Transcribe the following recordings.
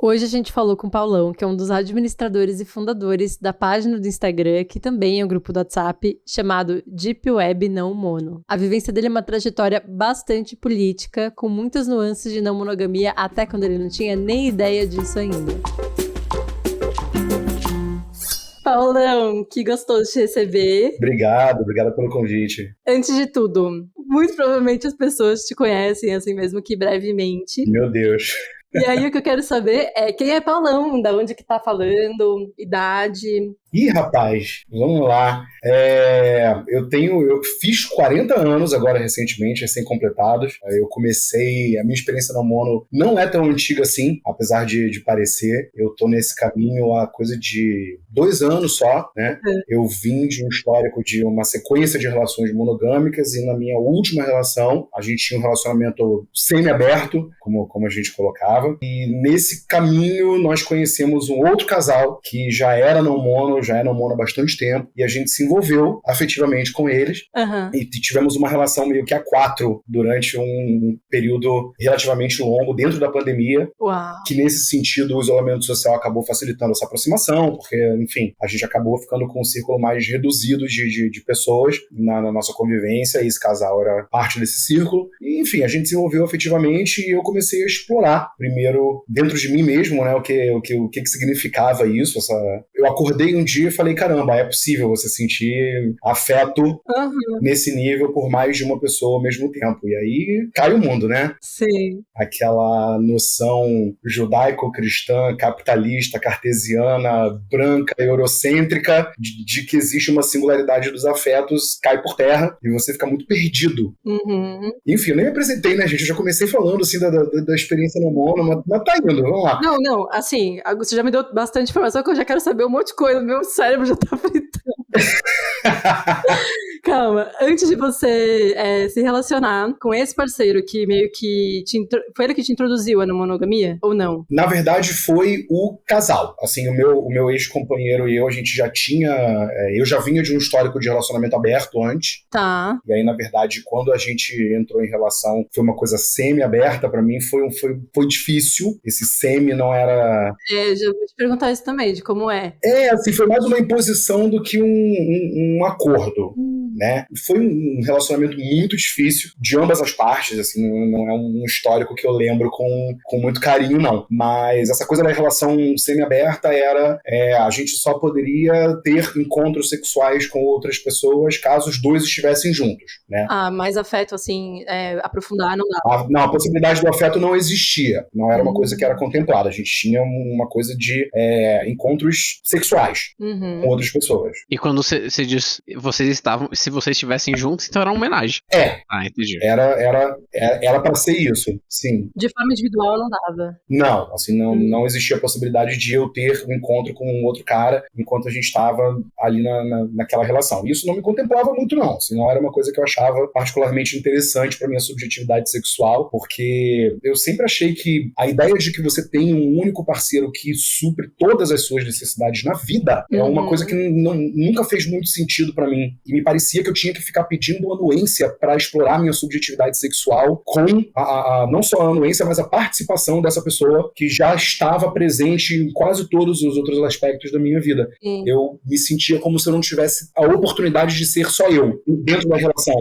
Hoje a gente falou com o Paulão, que é um dos administradores e fundadores da página do Instagram, que também é um grupo do WhatsApp, chamado Deep Web Não Mono. A vivência dele é uma trajetória bastante política, com muitas nuances de não monogamia, até quando ele não tinha nem ideia disso ainda. Paulão, que gostoso te receber. Obrigado pelo convite. Antes de tudo, muito provavelmente as pessoas te conhecem, assim mesmo que brevemente. Meu Deus. E aí o que eu quero saber é quem é Paulão, da onde que tá falando, idade. Ih, rapaz, vamos lá. Eu fiz 40 anos agora recentemente, recém-completados. Eu comecei, a minha experiência no mono não é tão antiga assim, apesar de parecer. Eu tô nesse caminho há coisa de 2 anos só, né? Eu vim de um histórico de uma sequência de relações monogâmicas e na minha última relação, a gente tinha um relacionamento semi-aberto, como a gente colocava. E nesse caminho nós conhecemos um outro casal que já era não mono há bastante tempo, e a gente se envolveu afetivamente com eles, e tivemos uma relação meio que a 4 durante um período relativamente longo dentro da pandemia. Uau. Que nesse sentido o isolamento social acabou facilitando essa aproximação, porque, enfim, a gente acabou ficando com um círculo mais reduzido de pessoas na nossa convivência, e esse casal era parte desse círculo, e, enfim, a gente se envolveu afetivamente e eu comecei a explorar, primeiro, dentro de mim mesmo, né, o que significava isso. Eu acordei um dia e falei, caramba, é possível você sentir afeto nesse nível por mais de uma pessoa ao mesmo tempo. E aí cai o mundo, né? Sim. Aquela noção judaico-cristã, capitalista, cartesiana, branca, eurocêntrica, de que existe uma singularidade dos afetos, cai por terra e você fica muito perdido. Enfim, eu nem me apresentei, né, gente? Eu já comecei falando, assim, da experiência no mono, mas tá indo, vamos lá. Não, assim, você já me deu bastante informação que eu já quero saber um monte de coisa, meu cérebro já tá fritando. Calma, antes de você se relacionar com esse parceiro que meio que foi ele que te introduziu a monogamia, ou não? Na verdade, foi o casal. Assim, o meu ex-companheiro e eu, a gente já tinha... eu já vinha de um histórico de relacionamento aberto antes. Tá. E aí, na verdade, quando a gente entrou em relação, foi uma coisa semi-aberta pra mim, foi difícil. Esse semi não era... Já vou te perguntar isso também, de como é. Assim, foi mais uma imposição do que um acordo. Né? Foi um relacionamento muito difícil de ambas as partes, assim, não é um histórico que eu lembro com muito carinho, não. Mas essa coisa da relação semi-aberta era a gente só poderia ter encontros sexuais com outras pessoas caso os dois estivessem juntos, né? Mais afeto, assim, aprofundar não dá. Não, a possibilidade do afeto não existia, não era uma coisa que era contemplada, a gente tinha uma coisa de encontros sexuais com outras pessoas. E quando você diz vocês estavam, se vocês estivessem juntos, então era uma homenagem. Entendi. Era pra ser isso, sim. De forma individual não dava. Não, assim, não existia a possibilidade de eu ter um encontro com um outro cara enquanto a gente estava ali naquela relação. Isso não me contemplava muito, não. Assim, não era uma coisa que eu achava particularmente interessante pra minha subjetividade sexual, porque eu sempre achei que a ideia de que você tem um único parceiro que supre todas as suas necessidades na vida é uma coisa que nunca fez muito sentido pra mim. E me parecia que eu tinha que ficar pedindo anuência para explorar minha subjetividade sexual com não só a anuência, mas a participação dessa pessoa que já estava presente em quase todos os outros aspectos da minha vida. Eu me sentia como se eu não tivesse a oportunidade de ser só eu, dentro da relação.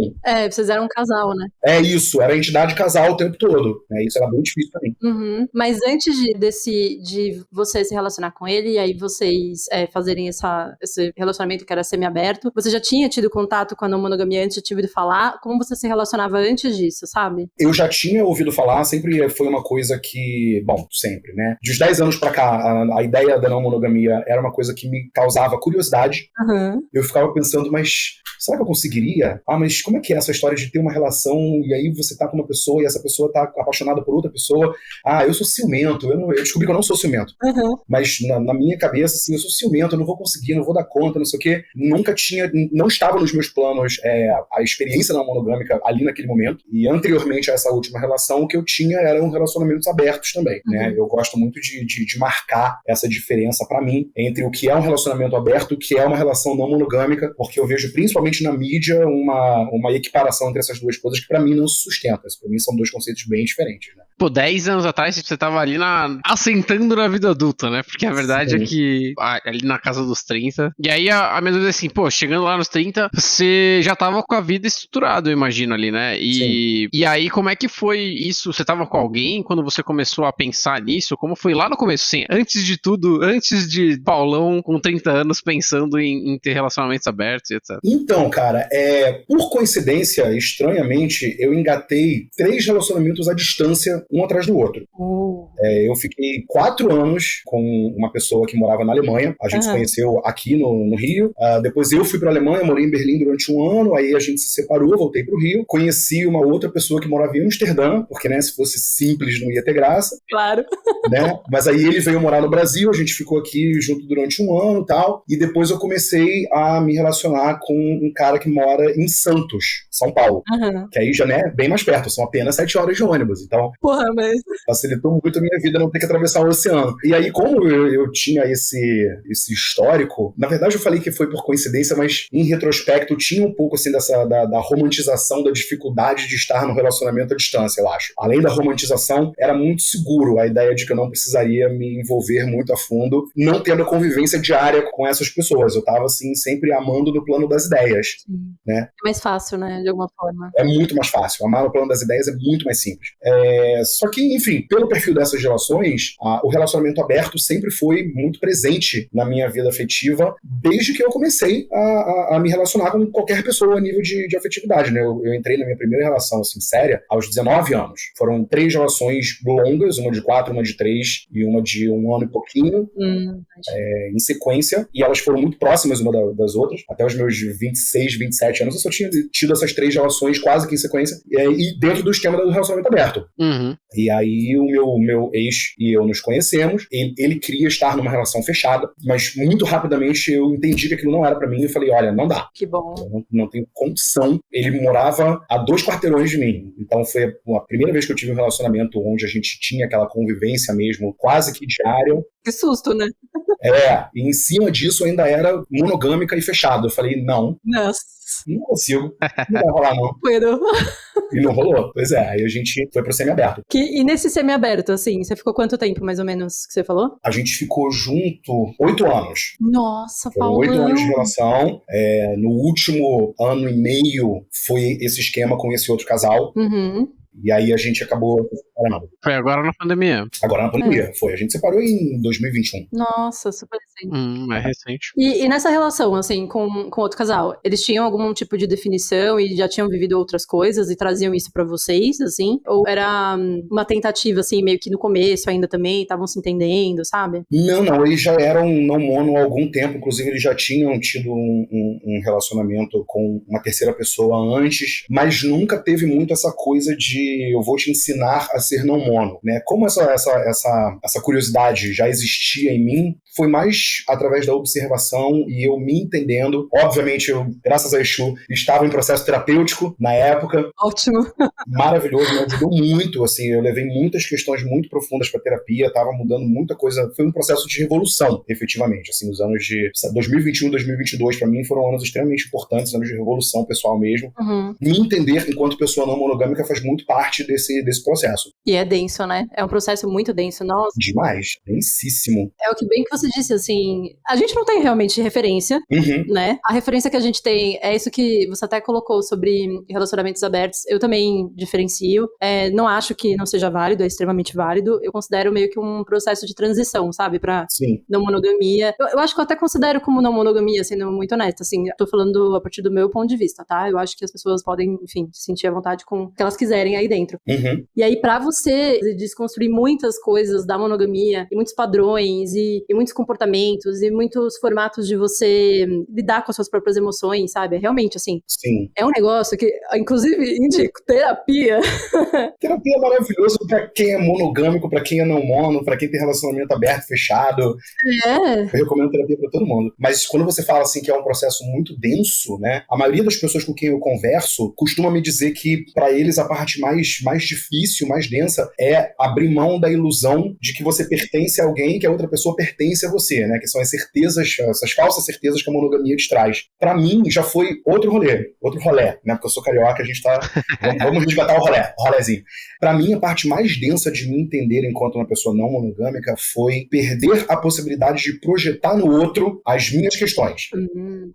Vocês eram um casal, né? Isso, era a entidade casal o tempo todo. Isso era bem difícil pra mim. Mas antes de você se relacionar com ele, e aí vocês fazerem esse relacionamento que era semi-aberto, você já tinha tido contato com a não monogamia antes, já tinha ouvido falar? Como você se relacionava antes disso, sabe? Eu já tinha ouvido falar, sempre foi uma coisa que... Bom, sempre, né? De uns 10 anos pra cá, a ideia da não monogamia era uma coisa que me causava curiosidade. Eu ficava pensando, mas será que eu conseguiria? Mas como é que é essa história de ter uma relação e aí você tá com uma pessoa e essa pessoa tá apaixonada por outra pessoa? Eu sou ciumento. Eu descobri que eu não sou ciumento. Mas na minha cabeça, assim, eu sou ciumento, eu não vou conseguir, não vou dar conta, não sei o quê. Não estava nos meus planos a experiência não monogâmica ali naquele momento. E anteriormente a essa última relação, o que eu tinha eram relacionamentos abertos também, né? Eu gosto muito de marcar essa diferença pra mim entre o que é um relacionamento aberto e o que é uma relação não monogâmica, porque eu vejo principalmente na mídia uma equiparação entre essas duas coisas que pra mim não se sustenta. Pra mim são dois conceitos bem diferentes, né? Pô, 10 anos atrás você tava ali assentando na vida adulta, né? Porque a verdade é que ali na casa dos 30. E aí a mesma vez assim, pô, chegando lá nos 30, você já tava com a vida estruturada, eu imagino ali, né? E aí como é que foi isso? Você tava com alguém quando você começou a pensar nisso? Como foi lá no começo, assim, antes de tudo, antes de Paulão com 30 anos pensando em ter relacionamentos abertos e etc? Então, cara, por coincidência, estranhamente, eu engatei 3 relacionamentos à distância, um atrás do outro. Eu fiquei 4 anos com uma pessoa que morava na Alemanha. A gente se conheceu aqui no Rio. Depois eu fui pra Alemanha, morei em Berlim durante um ano. Aí a gente se separou, voltei pro Rio. Conheci uma outra pessoa que morava em Amsterdã, porque, né, se fosse simples não ia ter graça. Claro. Né? Mas aí ele veio morar no Brasil, a gente ficou aqui junto durante um ano e tal. E depois eu comecei a me relacionar com um cara que mora em Santos, São Paulo. Que aí já, né, bem mais perto, são apenas 7 horas de ônibus. Então, facilitou muito a minha vida não ter que atravessar o oceano. E aí, como eu tinha esse histórico, na verdade eu falei que foi por coincidência, mas em retrospecto tinha um pouco assim da romantização da dificuldade de estar no relacionamento à distância, eu acho. Além da romantização, era muito seguro a ideia de que eu não precisaria me envolver muito a fundo, não tendo a convivência diária com essas pessoas. Eu tava assim, sempre amando no plano das ideias. Né? É mais fácil, né, de alguma forma. É muito mais fácil. Amar no plano das ideias é muito mais simples. Só que, enfim, pelo perfil dessas relações, o relacionamento aberto sempre foi muito presente na minha vida afetiva, desde que eu comecei a me relacionar com qualquer pessoa a nível de afetividade, né? Eu entrei na minha primeira relação, assim, séria, aos 19 anos. Foram 3 relações longas, uma de 4, uma de 3 e uma de 1 ano e pouquinho, em sequência, e elas foram muito próximas uma das outras. Até os meus 26, 27 anos, eu só tinha tido essas 3 relações quase que em sequência, e dentro do esquema do relacionamento aberto. E aí o meu ex e eu nos conhecemos, ele queria estar numa relação fechada, mas muito rapidamente eu entendi que aquilo não era pra mim e falei, olha, não dá. Que bom. Eu não tenho condição. Ele morava a 2 quarteirões de mim, então foi a primeira vez que eu tive um relacionamento onde a gente tinha aquela convivência mesmo, quase que diária. Que susto, né? E em cima disso ainda era monogâmica e fechado. Eu falei, não. Nossa. Não consigo. Não vai rolar, não. E não rolou. Pois é, aí a gente foi pro semi-aberto. E nesse semi-aberto, assim, você ficou quanto tempo, mais ou menos, que você falou? A gente ficou junto 8 anos. Nossa, Foram 8 anos de relação. No último ano e meio foi esse esquema com esse outro casal. E aí a gente acabou separando. Foi agora na pandemia? Agora na pandemia, foi. A gente separou em 2021. Nossa, super recente. É recente. E nessa relação, assim, com outro casal, eles tinham algum tipo de definição e já tinham vivido outras coisas e traziam isso pra vocês, assim? Ou era uma tentativa, assim, meio que no começo ainda também, estavam se entendendo, sabe? Não, eles já eram não mono há algum tempo, inclusive eles já tinham tido um relacionamento com uma terceira pessoa antes, mas nunca teve muito essa coisa de eu vou te ensinar a ser não mono, né? Como essa curiosidade já existia em mim, foi mais através da observação e eu me entendendo. Obviamente, eu, graças a Exu, estava em processo terapêutico na época. Ótimo. Maravilhoso, me ajudou muito, assim, eu levei muitas questões muito profundas para terapia, estava mudando muita coisa, foi um processo de revolução, efetivamente, assim, os anos de 2021, 2022, para mim, foram anos extremamente importantes, anos de revolução pessoal mesmo. Me entender enquanto pessoa não monogâmica faz muito parte desse processo. E é denso, né? É um processo muito denso, nossa. Demais, densíssimo. É o que bem que você disse, assim, a gente não tem realmente referência, né? A referência que a gente tem é isso que você até colocou sobre relacionamentos abertos, eu também diferencio, não acho que não seja válido, é extremamente válido, eu considero meio que um processo de transição, sabe, pra não monogamia. Eu acho que eu até considero como não monogamia, sendo muito honesta, assim, tô falando a partir do meu ponto de vista, tá? Eu acho que as pessoas podem, enfim, se sentir à vontade com o que elas quiserem aí dentro. E aí, pra você desconstruir muitas coisas da monogamia, e muitos padrões, e muitos comportamentos, e muitos formatos de você lidar com as suas próprias emoções, sabe? Realmente, assim, é um negócio que, inclusive, indico terapia. Terapia é maravilhoso pra quem é monogâmico, pra quem é não mono, pra quem tem relacionamento aberto, fechado. Eu recomendo terapia pra todo mundo. Mas quando você fala, assim, que é um processo muito denso, né? A maioria das pessoas com quem eu converso costuma me dizer que, pra eles, a parte mais difícil, mais densa, diferença é abrir mão da ilusão de que você pertence a alguém, que a outra pessoa pertence a você, né? Que são as certezas, essas falsas certezas que a monogamia te traz. Pra mim, já foi outro rolê, né? Porque eu sou carioca, a gente tá... vamos resgatar o rolézinho. Pra mim, a parte mais densa de me entender enquanto uma pessoa não monogâmica foi perder a possibilidade de projetar no outro as minhas questões,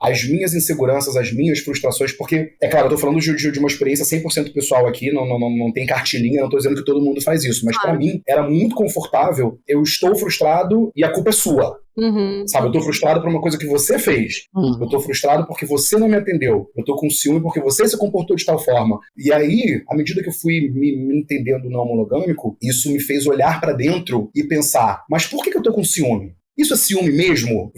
as minhas inseguranças, as minhas frustrações, porque, é claro, eu tô falando de uma experiência 100% pessoal aqui, não tem cartilhinha, não tô dizendo que todo mundo faz isso, mas pra mim era muito confortável, eu estou frustrado e a culpa é sua. Sabe, eu tô frustrado por uma coisa que você fez. Eu tô frustrado porque você não me atendeu. Eu tô com ciúme porque você se comportou de tal forma. E aí, à medida que eu fui me entendendo não monogâmico, isso me fez olhar pra dentro e pensar, mas por que eu tô com ciúme? Isso é ciúme mesmo?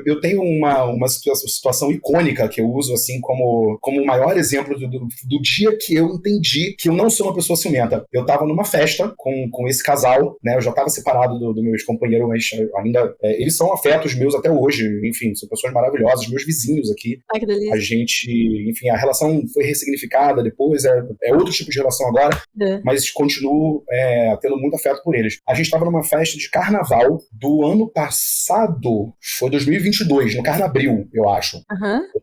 Eu tenho uma situação icônica que eu uso assim como o maior exemplo do dia que eu entendi que eu não sou uma pessoa ciumenta. Eu tava numa festa com esse casal, né? Eu já tava separado do meu ex-companheiro, mas ainda... eles são afetos meus até hoje. Enfim, são pessoas maravilhosas, meus vizinhos aqui. Ai, que delícia. A gente... Enfim, a relação foi ressignificada depois, é outro tipo de relação agora, mas continuo tendo muito afeto por eles. A gente tava numa festa de carnaval do ano passado, foi 2022, no Carnabril, eu acho.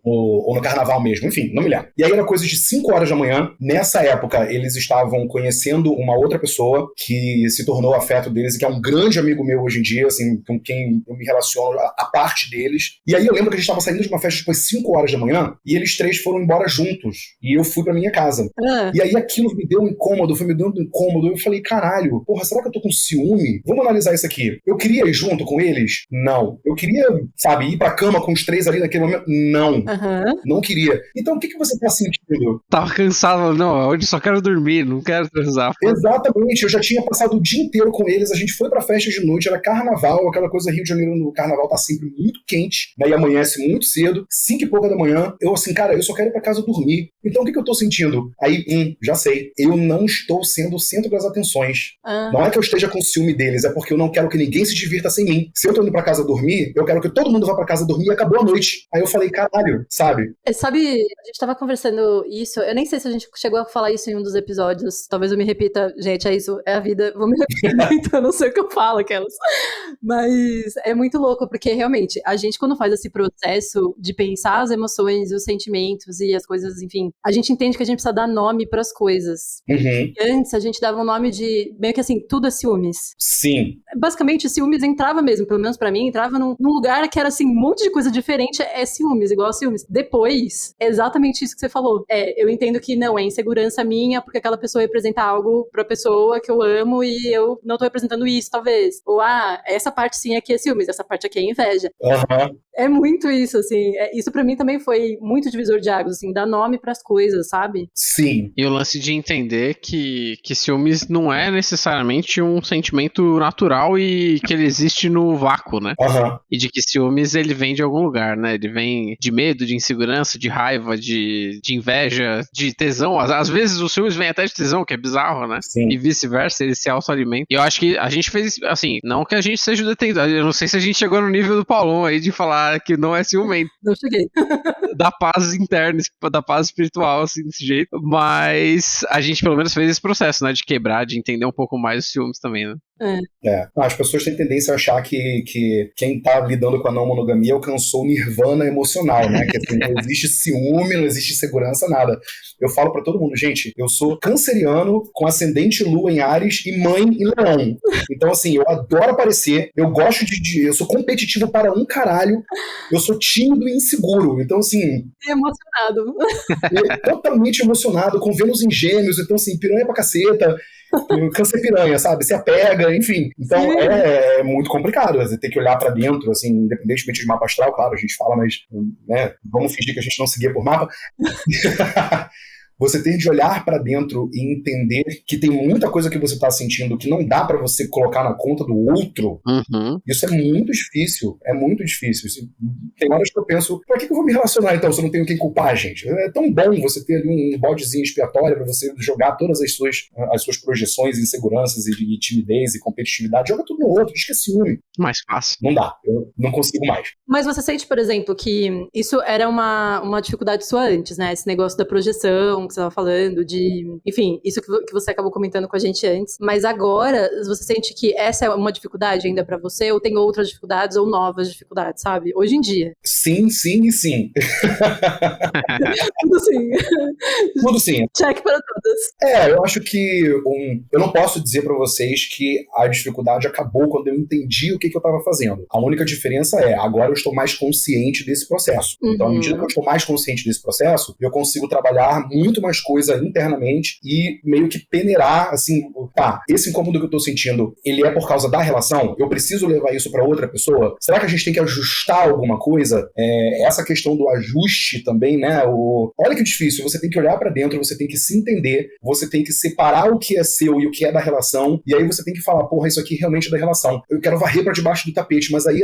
Ou no Carnaval mesmo, enfim, não me lembro. E aí era coisa de 5 horas da manhã. Nessa época, eles estavam conhecendo uma outra pessoa que se tornou afeto deles e que é um grande amigo meu hoje em dia, assim, com quem eu me relaciono a parte deles. E aí eu lembro que a gente estava saindo de uma festa depois 5 horas da manhã e eles 3 foram embora juntos. E eu fui pra minha casa. E aí aquilo me deu um incômodo, foi me dando um incômodo. Eu falei, caralho, porra, será que eu tô com ciúme? Vamos analisar isso aqui. Eu queria ir junto com eles? Não. Eu queria, sabe, ir pra cama com os 3 ali naquele momento? Não. Não queria. Então o que você tá sentindo? Tava cansado, não, hoje só quero dormir, não quero transar. Exatamente, eu já tinha passado o dia inteiro com eles, a gente foi pra festa de noite, era carnaval, aquela coisa, Rio de Janeiro no carnaval tá sempre muito quente, né, e amanhece muito cedo, 5 e pouca da manhã, eu assim, cara, eu só quero ir pra casa dormir. Então o que eu tô sentindo? Aí, já sei, eu não estou sendo o centro das atenções. Não é que eu esteja com ciúme deles, é porque eu não quero que ninguém se divirta sem mim. Se eu tô indo pra casa dormir, eu quero que todo mundo vá pra casa dormir e acabou a noite. Aí eu falei, caralho, sabe? Sabe, a gente tava conversando isso, eu nem sei se a gente chegou a falar isso em um dos episódios, talvez eu me repita, gente, é isso, é a vida, vou me repetir muito, eu não sei o que eu falo, aquelas. Mas é muito louco, porque realmente, a gente quando faz esse processo de pensar as emoções, os sentimentos e as coisas, enfim, a gente entende que a gente precisa dar nome pras coisas. Antes, a gente dava um nome de, meio que assim, tudo é ciúmes. Sim. Basicamente, ciúmes entrava mesmo, pelo menos pra mim, entrava num lugar que era assim, um monte de coisa diferente, é ciúmes, igual a ciúmes. Depois, é exatamente isso que você falou. Eu entendo que não, é insegurança minha, porque aquela pessoa representa algo pra pessoa que eu amo e eu não tô representando isso, talvez. Ou, essa parte sim aqui é ciúmes, essa parte aqui é inveja. É muito isso, assim. Isso pra mim também foi muito divisor de águas, assim, dar nome pras coisas, sabe? Sim. E o lance de entender que ciúmes não é necessariamente um sentimento natural e que ele existe no vácuo, né? E de que ciúmes ele vem de algum lugar, né? Ele vem de medo, de insegurança, de raiva, de inveja, de tesão. Às vezes os ciúmes vêm até de tesão, que é bizarro, né? Sim. E vice-versa, ele se autoalimenta. E eu acho que a gente fez, assim, não que a gente seja o detentor, eu não sei se a gente chegou no nível do Paulão aí de falar que não é ciumento. Não cheguei. Da paz interna, da paz espiritual, assim, desse jeito. Mas a gente pelo menos fez esse processo, né? De quebrar, de entender um pouco mais os ciúmes também, né? As pessoas têm tendência a achar que quem tá lidando com a não monogamia alcançou o nirvana emocional, né? Que assim, não existe ciúme, não existe segurança, nada. Eu falo pra todo mundo, gente, eu sou canceriano com ascendente lua em Áries e mãe em Leão. Então assim, eu adoro aparecer, eu gosto eu sou competitivo para um caralho, eu sou tímido e inseguro. Então assim... Emocionado. Totalmente emocionado, com Vênus em Gêmeos, então assim, piranha pra caceta, câncer piranha, sabe? Se apega, enfim. Então é muito complicado, você tem que olhar pra dentro, assim, independentemente de mapa astral, claro, a gente fala, mas né, vamos fingir que a gente não seguia por mapa. Você tem de olhar pra dentro e entender que tem muita coisa que você tá sentindo que não dá pra você colocar na conta do outro. Isso é muito difícil. É muito difícil. Tem horas que eu penso, pra que eu vou me relacionar então se eu não tenho quem culpar, gente? É tão bom você ter ali um bodezinho expiatório pra você jogar todas as suas projeções, inseguranças e timidez e competitividade. Joga tudo no outro, diz que é ciúme. Mais fácil. Não dá. Eu não consigo mais. Mas você sente, por exemplo, que isso era uma dificuldade sua antes, né? Esse negócio da projeção, que você estava falando, enfim, isso que você acabou comentando com a gente antes. Mas agora, você sente que essa é uma dificuldade ainda pra você, ou tem outras dificuldades ou novas dificuldades, sabe? Hoje em dia. Sim, sim e sim. Tudo sim. Tudo sim. Check para todas. Eu acho que eu não posso dizer pra vocês que a dificuldade acabou quando eu entendi o que eu estava fazendo. A única diferença agora eu estou mais consciente desse processo. Então, à medida que eu estou mais consciente desse processo, eu consigo trabalhar muito mais coisa internamente e meio que peneirar, assim, esse incômodo que eu estou sentindo, ele é por causa da relação? Eu preciso levar isso pra outra pessoa? Será que a gente tem que ajustar alguma coisa? Essa questão do ajuste também, né? Olha que difícil, você tem que olhar pra dentro, você tem que se entender, você tem que separar o que é seu e o que é da relação, e aí você tem que falar, porra, isso aqui realmente é da relação. Eu quero varrer pra debaixo do tapete, mas aí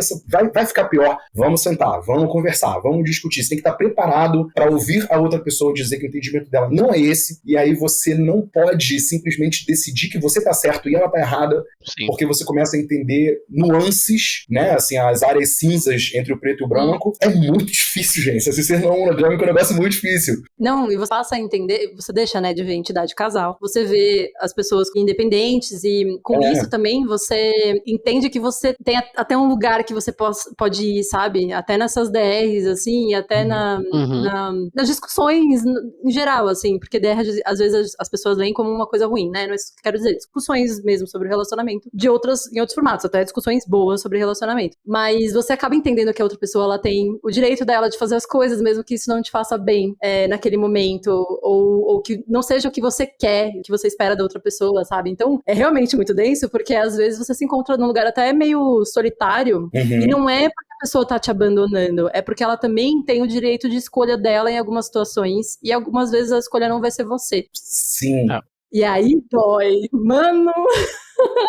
vai ficar pior. Vamos sentar, vamos conversar, vamos discutir. Você tem que estar preparado pra ouvir a outra pessoa dizer que o entendimento dela não é esse, e aí você não pode simplesmente decidir que você tá certo e ela tá errada, Sim. porque você começa a entender nuances, né, assim, as áreas cinzas entre o preto e o branco. É muito difícil, gente. Esse ser não monogâmico é um negócio muito difícil. Não, e você passa a entender, você deixa, né, de ver entidade casal. Você vê as pessoas independentes e com isso também você entende que você tem até um lugar que você pode ir, sabe? Até nessas DRs, assim, até nas discussões em geral, assim, porque DR, às vezes, as pessoas veem como uma coisa ruim, né? Não é isso que eu quero dizer. Discussões mesmo sobre relacionamento em outros formatos, até discussões boas sobre relacionamento. Mas você acaba entendendo que a outra pessoa, ela tem o direito dela de fazer as coisas, mesmo que isso não te faça bem naquele momento, ou que não seja o que você quer, o que você espera da outra pessoa, sabe? Então, é realmente muito denso, porque às vezes você se encontra num lugar até meio solitário, e não é porque a pessoa tá te abandonando, é porque ela também tem o direito de escolha dela em algumas situações, e algumas vezes a escolha não vai ser você. Sim. E aí dói. Mano...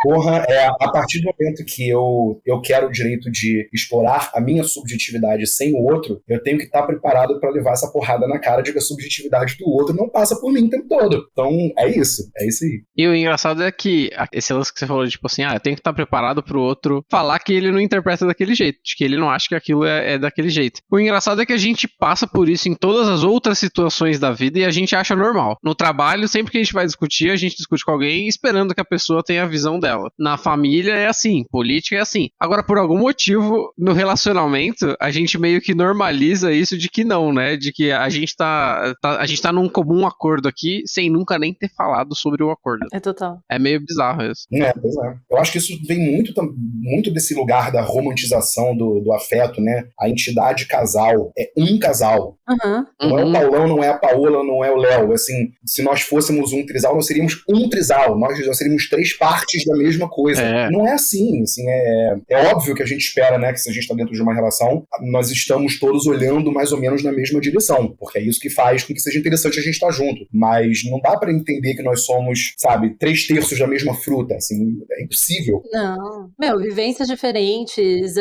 Porra, a partir do momento que eu quero o direito de explorar a minha subjetividade sem o outro, eu tenho que estar preparado pra levar essa porrada na cara de que a subjetividade do outro não passa por mim o tempo todo. Então, é isso aí. E o engraçado é que esse lance que você falou, tipo assim, eu tenho que estar preparado pro outro falar que ele não interpreta daquele jeito, de que ele não acha que aquilo é daquele jeito. O engraçado é que a gente passa por isso em todas as outras situações da vida e a gente acha normal. No trabalho, sempre que a gente vai discutir, a gente discute com alguém esperando que a pessoa tenha a visão dela. Na família é assim, política é assim. Agora, por algum motivo, no relacionamento, a gente meio que normaliza isso de que não, né? De que a gente tá num comum acordo aqui, sem nunca nem ter falado sobre o acordo. É total. É meio bizarro isso. Pois é. Eu acho que isso vem muito desse lugar da romantização do afeto, né? A entidade casal é um casal. Não é o Paulão, não é a Paola, não é o Léo. Assim, se nós fôssemos um trisal, nós seríamos um trisal. Nós seríamos 3 partes da mesma coisa. Não é assim é óbvio que a gente espera, né, que se a gente está dentro de uma relação, nós estamos todos olhando mais ou menos na mesma direção, porque é isso que faz com que seja interessante a gente estar junto, mas não dá pra entender que nós somos, sabe, 3/3 da mesma fruta, assim, é impossível. Não, vivências diferentes,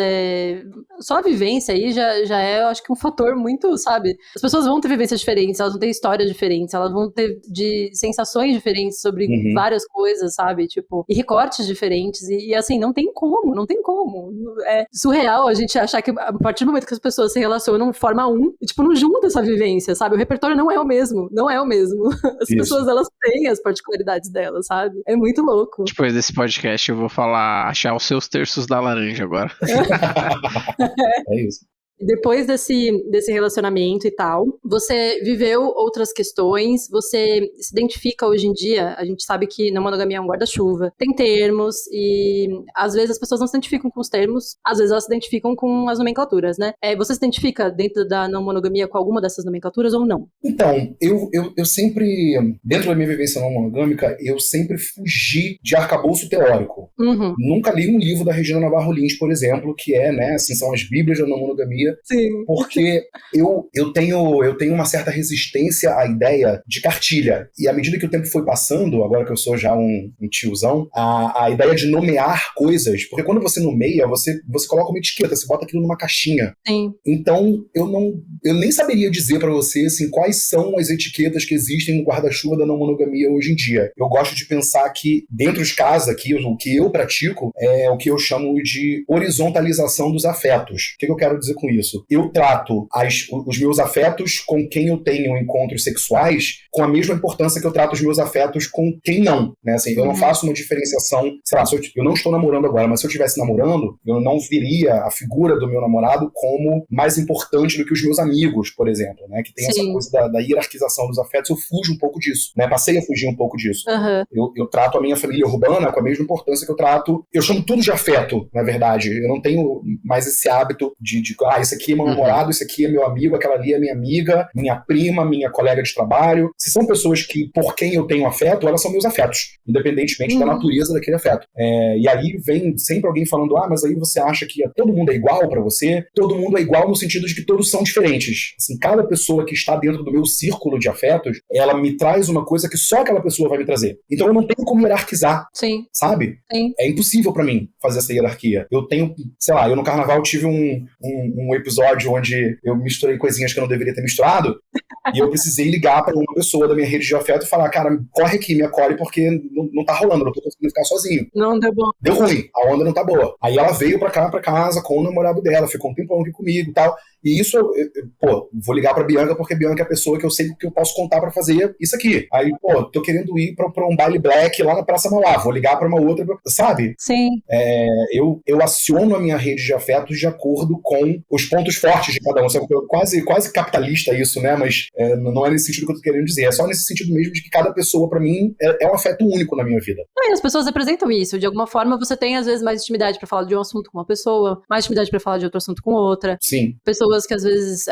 só a vivência aí já é, eu acho que um fator muito, sabe, as pessoas vão ter vivências diferentes, elas vão ter histórias diferentes, elas vão ter sensações diferentes sobre várias coisas, sabe, tipo, e recortes diferentes, e assim, não tem como. É surreal a gente achar que a partir do momento que as pessoas se relacionam forma e, tipo, não junta essa vivência, sabe? O repertório não é o mesmo. As pessoas, elas têm as particularidades delas, sabe? É muito louco. Depois desse podcast eu vou achar os seus terços da laranja agora. É isso. Depois desse relacionamento e tal, você viveu outras questões, você se identifica hoje em dia, a gente sabe que na monogamia é um guarda-chuva, tem termos e às vezes as pessoas não se identificam com os termos, às vezes elas se identificam com as nomenclaturas, né? Você se identifica dentro da não monogamia com alguma dessas nomenclaturas ou não? Então, eu sempre, dentro da minha vivência não monogâmica, eu sempre fugi de arcabouço teórico. Nunca li um livro da Regina Navarro Lins, por exemplo, que né, assim, são as bíblias da não monogamia. Sim. Porque eu tenho uma certa resistência à ideia de cartilha. E à medida que o tempo foi passando, agora que eu sou já um tiozão, a ideia de nomear coisas, porque quando você nomeia, você coloca uma etiqueta, você bota aquilo numa caixinha. Sim. Então, eu nem saberia dizer pra você assim, quais são as etiquetas que existem no guarda-chuva da não monogamia hoje em dia. Eu gosto de pensar que, dentro dos casos aqui, o que eu pratico é o que eu chamo de horizontalização dos afetos. O que eu quero dizer com isso? Eu trato os meus afetos com quem eu tenho encontros sexuais com a mesma importância que eu trato os meus afetos com quem não, né? Assim, eu não faço uma diferenciação, sei lá, eu não estou namorando agora, mas se eu estivesse namorando, eu não viria a figura do meu namorado como mais importante do que os meus amigos, por exemplo, né? Que tem essa coisa da hierarquização dos afetos, eu fujo um pouco disso, né? Passei a fugir um pouco disso. Eu trato a minha família urbana com a mesma importância que eu trato, eu chamo tudo de afeto, na verdade, eu não tenho mais esse hábito de esse aqui é meu namorado, esse aqui é meu amigo, aquela ali é minha amiga, minha prima, minha colega de trabalho. Se são pessoas que, por quem eu tenho afeto, elas são meus afetos, independentemente da natureza daquele afeto. E aí vem sempre alguém falando, mas aí você acha que todo mundo é igual pra você? Todo mundo é igual no sentido de que todos são diferentes. Assim, cada pessoa que está dentro do meu círculo de afetos, ela me traz uma coisa que só aquela pessoa vai me trazer. Então eu não tenho como hierarquizar, sabe? É impossível pra mim fazer essa hierarquia. Eu tenho, sei lá, eu no carnaval tive um episódio onde eu misturei coisinhas que eu não deveria ter misturado e eu precisei ligar pra uma pessoa da minha rede de afeto e falar, cara, corre aqui, me acolhe porque não tá rolando, eu não tô conseguindo ficar sozinho. Não deu bom. Deu ruim, a onda não tá boa. Aí ela veio pra casa com o namorado dela, ficou um tempão aqui comigo e tal. E isso, vou ligar pra Bianca porque Bianca é a pessoa que eu sei que eu posso contar pra fazer isso aqui. Aí, tô querendo ir pra um baile black lá na Praça Mauá, vou ligar pra uma outra, sabe? Sim. Eu aciono a minha rede de afetos de acordo com os pontos fortes de cada um. Sabe? Quase capitalista isso, né? Mas não é nesse sentido que eu tô querendo dizer. É só nesse sentido mesmo de que cada pessoa, pra mim, é um afeto único na minha vida. E as pessoas apresentam isso. De alguma forma, você tem, às vezes, mais intimidade pra falar de um assunto com uma pessoa, mais intimidade pra falar de outro assunto com outra. Sim. Pessoas que, às vezes,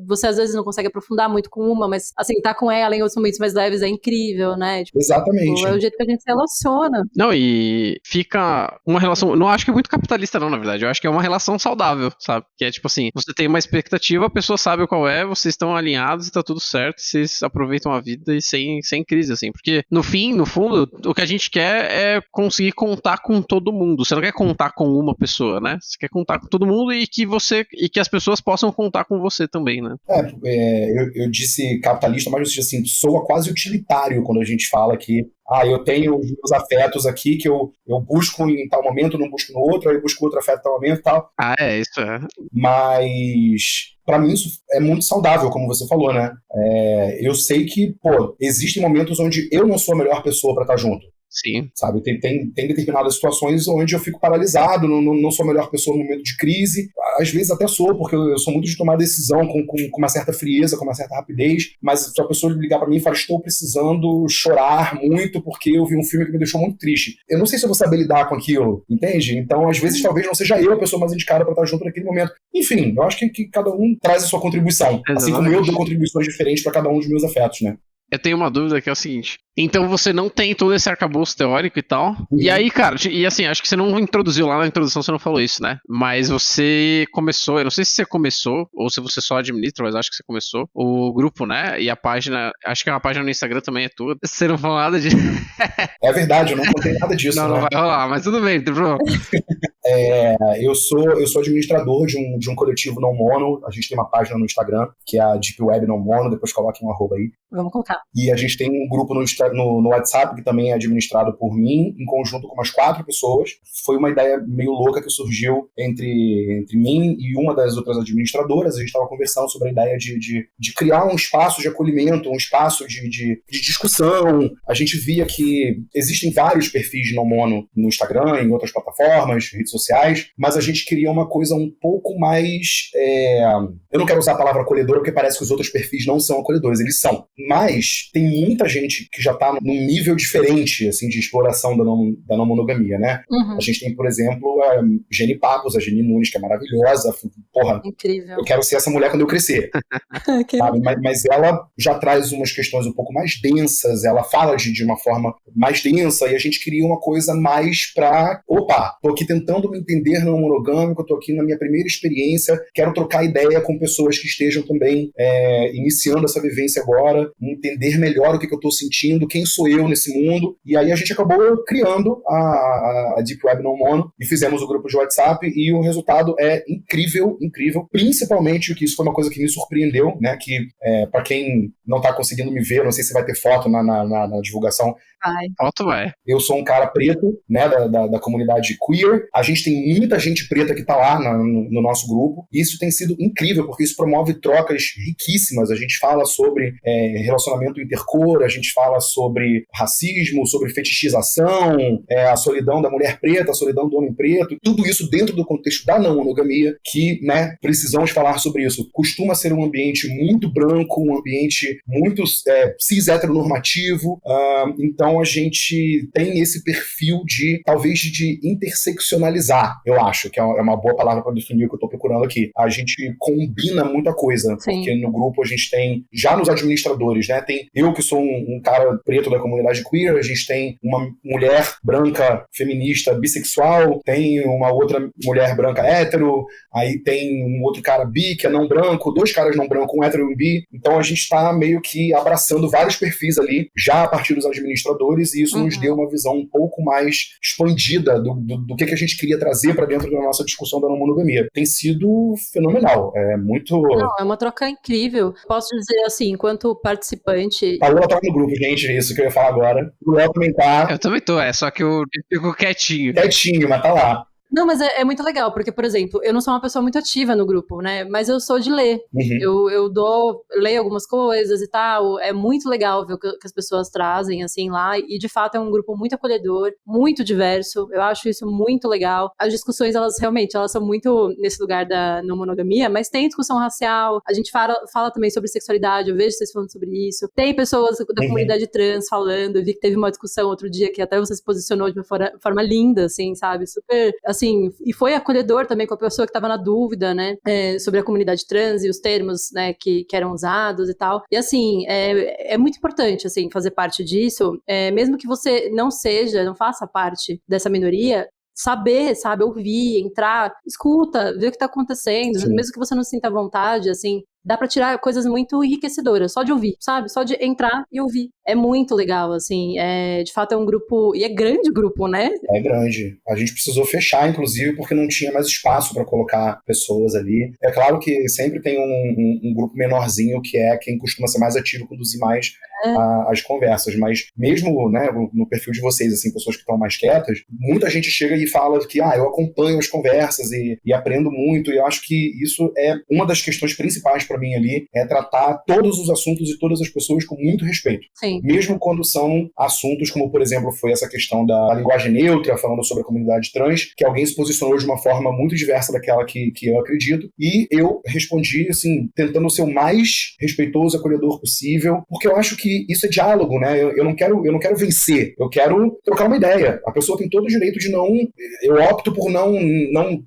você, às vezes, não consegue aprofundar muito com uma, mas, assim, tá com ela em outros momentos mais leves é incrível, né? Tipo, exatamente. É o jeito que a gente se relaciona. Não, e fica uma relação... Não acho que é muito capitalista, não, na verdade. Eu acho que é uma relação saudável, sabe? Que é tipo assim, você tem uma expectativa, a pessoa sabe qual é, vocês estão alinhados e tá tudo certo, vocês aproveitam a vida e sem crise, assim. Porque, no fundo, o que a gente quer é conseguir contar com todo mundo. Você não quer contar com uma pessoa, né? Você quer contar com todo mundo e que as pessoas possam contar com você também, né? Eu disse capitalista, mas assim, soa quase utilitário quando a gente fala que eu tenho os meus afetos aqui que eu busco em tal momento, não busco no outro, aí eu busco outro afeto em tal momento e tal. Isso é. Mas pra mim isso é muito saudável, como você falou, né? Eu sei que, existem momentos onde eu não sou a melhor pessoa pra estar junto. Sim. Sabe, tem determinadas situações onde eu fico paralisado, não sou a melhor pessoa no momento de crise. Às vezes até sou, porque eu sou muito de tomar decisão com uma certa frieza, com uma certa rapidez, mas se a pessoa ligar pra mim e falar, estou precisando chorar muito porque eu vi um filme que me deixou muito triste. Eu não sei se eu vou saber lidar com aquilo, entende? Então, às vezes, talvez não seja eu a pessoa mais indicada pra estar junto naquele momento. Enfim, eu acho que cada um traz a sua contribuição. Exatamente. Assim como eu dou contribuições diferentes pra cada um dos meus afetos, né? Eu tenho uma dúvida que é o seguinte. Então você não tem todo esse arcabouço teórico e tal. E aí, cara, e assim, acho que você não introduziu lá na introdução, você não falou isso, né? Mas você começou, eu não sei se você começou, ou se você só administra, mas acho que você começou, o grupo, né? E a página, acho que a página no Instagram também é tua. Você não falou nada de... É verdade, eu não contei nada disso, não, né? Não vai rolar, mas tudo bem, não tem problema. Eu sou administrador de um coletivo não mono. A gente tem uma página no Instagram, que é a Deep Web não mono, depois coloque um @ aí. Vamos colocar. E a gente tem um grupo no WhatsApp, que também é administrado por mim, em conjunto com umas 4 pessoas. Foi uma ideia meio louca que surgiu entre mim e uma das outras administradoras. A gente estava conversando sobre a ideia de criar um espaço de acolhimento, um espaço de discussão. A gente via que existem vários perfis de não mono no Instagram, em outras plataformas, redes sociais, mas a gente queria uma coisa um pouco mais... Eu não quero usar a palavra acolhedora, porque parece que os outros perfis não são acolhedores, eles são. Mas tem muita gente que já está num nível diferente, assim, de exploração da não monogamia, né? Uhum. A gente tem, por exemplo, a Geni Papos, a Geni Nunes, que é maravilhosa. Porra, incrível. Eu quero ser essa mulher quando eu crescer. Sabe? Mas ela já traz umas questões um pouco mais densas, ela fala de uma forma mais densa, e a gente queria uma coisa mais pra... Tô aqui tentando me entender não monogâmico, tô aqui na minha primeira experiência, quero trocar ideia com pessoas que estejam também iniciando essa vivência agora, entender melhor o que eu tô sentindo, do quem sou eu nesse mundo. E aí a gente acabou criando a Deep Web Não Mono e fizemos o grupo de WhatsApp, e o resultado é incrível, incrível. Principalmente, que isso foi uma coisa que me surpreendeu, né? Que para quem não tá conseguindo me ver, não sei se vai ter foto na divulgação. Foto vai. Eu sou um cara preto, né, da comunidade queer. A gente tem muita gente preta que tá lá no nosso grupo. E isso tem sido incrível, porque isso promove trocas riquíssimas. A gente fala sobre relacionamento intercor, a gente fala sobre racismo, sobre fetichização, a solidão da mulher preta, a solidão do homem preto. Tudo isso dentro do contexto da não monogamia, que, né, precisamos falar sobre isso. Costuma ser um ambiente muito branco, um ambiente muito cis heteronormativo. Então a gente tem esse perfil talvez de interseccionalizar, eu acho, que é uma boa palavra para definir o que eu estou procurando aqui. A gente combina muita coisa, Sim. porque no grupo a gente tem, já nos administradores, né, tem eu que sou um cara preto da comunidade queer, a gente tem uma mulher branca, feminista, bissexual, tem uma outra mulher branca hétero, aí tem um outro cara bi que é não branco, 2 caras não brancos, um hétero e um bi. Então a gente está meio que abraçando vários perfis ali, já a partir dos administradores, e isso nos deu uma visão um pouco mais expandida do que a gente queria trazer para dentro da nossa discussão da não monogamia. Tem sido fenomenal, é muito... Não, é uma troca incrível. Posso dizer assim, enquanto participante... A Lula tá no grupo, gente, isso que eu ia falar agora. O Léo também tá. Eu também tô, só que eu fico quietinho. Quietinho, mas tá lá. Não, mas é muito legal, porque, por exemplo, eu não sou uma pessoa muito ativa no grupo, né? Mas eu sou de ler. Eu leio algumas coisas e tal. É muito legal ver o que as pessoas trazem, assim, lá. E, de fato, é um grupo muito acolhedor, muito diverso. Eu acho isso muito legal. As discussões, elas são muito nesse lugar da não monogamia, mas tem discussão racial. A gente fala também sobre sexualidade. Eu vejo vocês falando sobre isso. Tem pessoas da comunidade trans falando. Eu vi que teve uma discussão outro dia que até você se posicionou de uma forma linda, assim, sabe? Super... assim, e foi acolhedor também com a pessoa que estava na dúvida, né, sobre a comunidade trans e os termos, né, que eram usados e tal. E assim, é muito importante, assim, fazer parte disso, mesmo que você não faça parte dessa minoria, sabe, ouvir, entrar, escuta, ver o que tá acontecendo, Sim. mesmo que você não sinta vontade, assim, dá pra tirar coisas muito enriquecedoras, só de ouvir, sabe? Só de entrar e ouvir. É muito legal, assim. De fato, é um grupo... E é grande o grupo, né? É grande. A gente precisou fechar, inclusive, porque não tinha mais espaço pra colocar pessoas ali. É claro que sempre tem um grupo menorzinho que é quem costuma ser mais ativo, conduzir mais as conversas. Mas mesmo, né, no perfil de vocês, assim, pessoas que estão mais quietas, muita gente chega e fala que eu acompanho as conversas e aprendo muito. E eu acho que isso é uma das questões principais para mim ali, é tratar todos os assuntos e todas as pessoas com muito respeito. Sim. Mesmo quando são assuntos como, por exemplo, foi essa questão da linguagem neutra, falando sobre a comunidade trans, que alguém se posicionou de uma forma muito diversa daquela que eu acredito, e eu respondi, assim, tentando ser o mais respeitoso e acolhedor possível, porque eu acho que isso é diálogo, né? Eu não quero vencer, eu quero trocar uma ideia. A pessoa tem todo o direito de não... Eu opto por não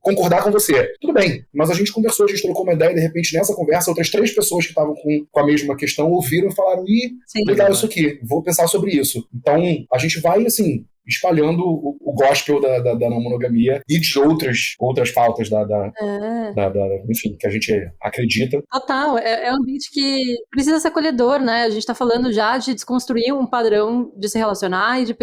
concordar com você. Tudo bem, mas a gente conversou, a gente trocou uma ideia, e de repente nessa conversa outras 3 pessoas que estavam com a mesma questão ouviram e falaram, legal isso aqui, vou pensar sobre isso. Então, a gente vai, assim, espalhando o gospel da não monogamia e de outras pautas enfim, que a gente acredita. Total, é um ambiente que precisa ser acolhedor, né? A gente tá falando já de desconstruir um padrão de se relacionar e de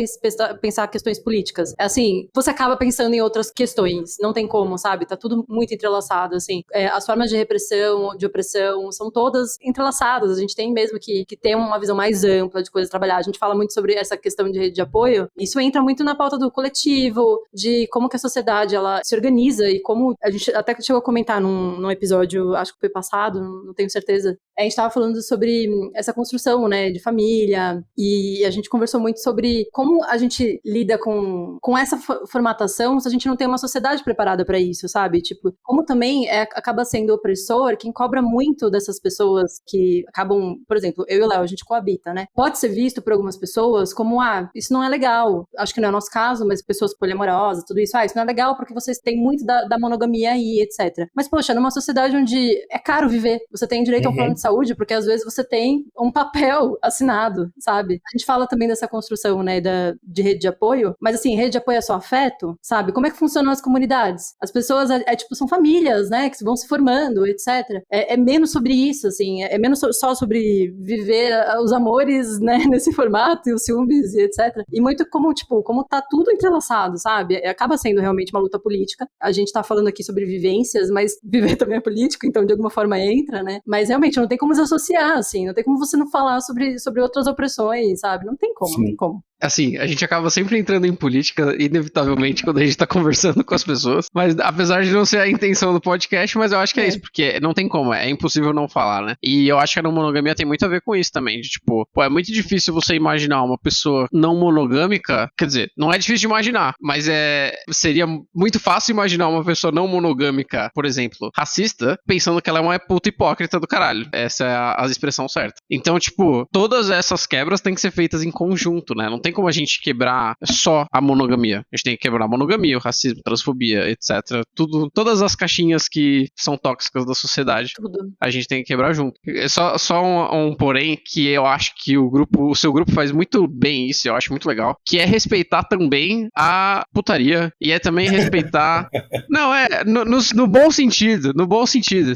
pensar questões políticas. Assim, você acaba pensando em outras questões, não tem como, sabe? Tá tudo muito entrelaçado, assim. As formas de repressão, de opressão, são todas entrelaçadas. A gente tem mesmo que ter uma visão mais ampla de coisas a trabalhar. A gente fala muito sobre essa questão de rede de apoio. Isso entra muito na pauta do coletivo, de como que a sociedade ela se organiza e como a gente até chegou a comentar num episódio, acho que foi passado, não tenho certeza. A gente estava falando sobre essa construção, né, de família, e a gente conversou muito sobre como a gente lida com essa formatação se a gente não tem uma sociedade preparada para isso, sabe? Tipo, como também acaba sendo opressor quem cobra muito dessas pessoas que acabam, por exemplo, eu e o Léo, a gente coabita, né? Pode ser visto por algumas pessoas como, isso não é legal. Acho que não é o nosso caso, mas pessoas poliamorosas, tudo isso, isso não é legal porque vocês têm muito da monogamia aí, etc. Mas, poxa, numa sociedade onde é caro viver, você tem direito a um plano de saúde, porque às vezes você tem um papel assinado, sabe? A gente fala também dessa construção, né, de rede de apoio, mas assim, rede de apoio é só afeto, sabe? Como é que funcionam as comunidades? As pessoas, tipo, são famílias, né, que vão se formando, etc. É menos sobre isso, assim, é menos só sobre viver os amores, né, nesse formato, e os ciúmes e etc. E muito como, tipo, como tá tudo entrelaçado, sabe? Acaba sendo realmente uma luta política. A gente tá falando aqui sobre vivências, mas viver também é político, então de alguma forma entra, né? Mas realmente não tem como desassociar, assim, não tem como você não falar sobre outras opressões, sabe? Não tem como, Sim. não tem como. Assim, a gente acaba sempre entrando em política, inevitavelmente, quando a gente tá conversando com as pessoas. Mas apesar de não ser a intenção do podcast, mas eu acho que é isso, porque não tem como, é impossível não falar, né? E eu acho que a não monogamia tem muito a ver com isso também. De, tipo, pô, é muito difícil você imaginar uma pessoa não monogâmica. Quer dizer, não é difícil de imaginar, mas seria muito fácil imaginar uma pessoa não monogâmica, por exemplo, racista, pensando que ela é uma puta hipócrita do caralho. Essa é a expressão certa. Então, tipo, todas essas quebras têm que ser feitas em conjunto, né? Não tem como a gente quebrar só a monogamia. A gente tem que quebrar a monogamia, o racismo, transfobia, etc. Todas as caixinhas que são tóxicas da sociedade. Tudo. A gente tem que quebrar junto. É só um porém que eu acho que o seu grupo faz muito bem isso, eu acho muito legal, que é respeitar também a putaria e é também respeitar não, no bom sentido,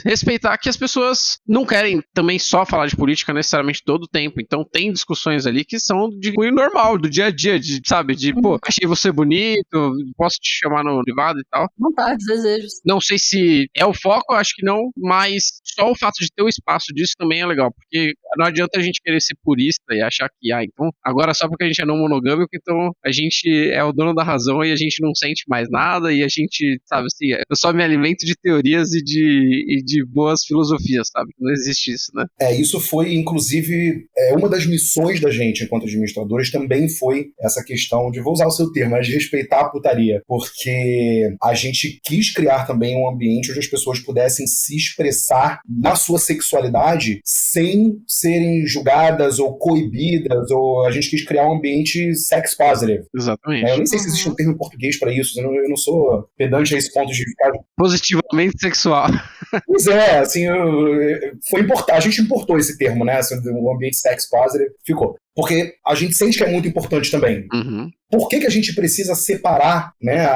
respeitar que as pessoas não querem também só falar de política necessariamente todo o tempo, então tem discussões ali que são de cunho normal, do dia a dia, sabe, pô, achei você bonito, posso te chamar no privado e tal. Vontades, desejos. Não sei se é o foco, acho que não, mas só o fato de ter o espaço disso também é legal, porque não adianta a gente querer ser purista e achar que, então, agora só porque a gente é não monogâmico, então a gente é o dono da razão e a gente não sente mais nada e a gente, sabe, assim, eu só me alimento de teorias e de boas filosofias, sabe? Não existe isso, né? Isso foi, inclusive, uma das missões da gente enquanto administradores também foi essa questão de, vou usar o seu termo, de respeitar a putaria, porque a gente quis criar também um ambiente onde as pessoas pudessem se expressar na sua sexualidade sem serem julgadas ou coibidas, ou a gente quis criar um ambiente sex positive. Exatamente. Eu nem sei se existe um termo em português para isso, eu não sou pedante a esse ponto de ficar... Positivamente sexual. Pois é, assim, foi importante, a gente importou esse termo, né, assim, o ambiente sex positive ficou. Porque a gente sente que é muito importante também. Uhum. Por que a gente precisa separar, né?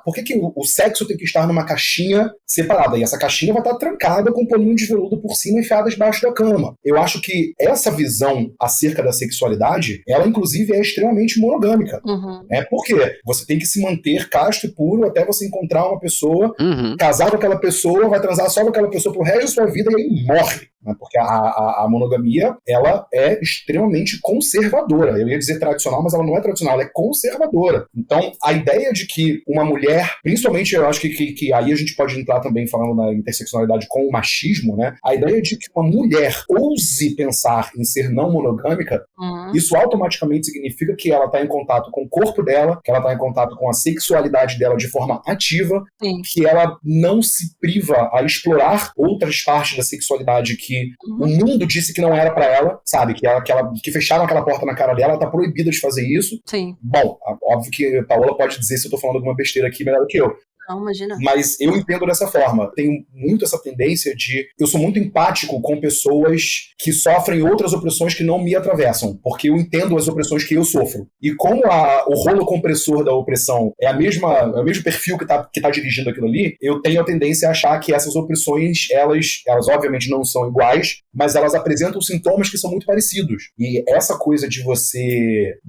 Por que o sexo tem que estar numa caixinha separada? E essa caixinha vai estar trancada com um paninho de veludo por cima enfiada debaixo da cama. Eu acho que essa visão acerca da sexualidade, ela inclusive é extremamente monogâmica. Uhum. Por quê? Você tem que se manter casto e puro até você encontrar uma pessoa, casar com aquela pessoa, vai transar só com aquela pessoa pro resto da sua vida e aí morre. Porque a monogamia, ela é extremamente conservadora. Eu ia dizer tradicional, mas ela não é tradicional, ela é conservadora. Então, a ideia de que uma mulher, principalmente eu acho que aí a gente pode entrar também falando na interseccionalidade com o machismo, né? A ideia de que uma mulher ouse pensar em ser não monogâmica, isso automaticamente significa que ela está em contato com o corpo dela, que ela está em contato com a sexualidade dela de forma ativa, que ela não se priva a explorar outras partes da sexualidade que o mundo disse que não era pra ela, sabe? Que fecharam aquela porta na cara dela, ela tá proibida de fazer isso. Sim. Bom, óbvio que a Paola pode dizer se eu tô falando alguma besteira aqui melhor do que eu. Não, imagina. Mas eu entendo dessa forma. Tenho muito essa tendência de... Eu sou muito empático com pessoas que sofrem outras opressões que não me atravessam, porque eu entendo as opressões que eu sofro. E como o rolo compressor da opressão é o mesmo perfil que tá dirigindo aquilo ali, eu tenho a tendência a achar que essas opressões, elas obviamente não são iguais, mas elas apresentam sintomas que são muito parecidos. E essa coisa de você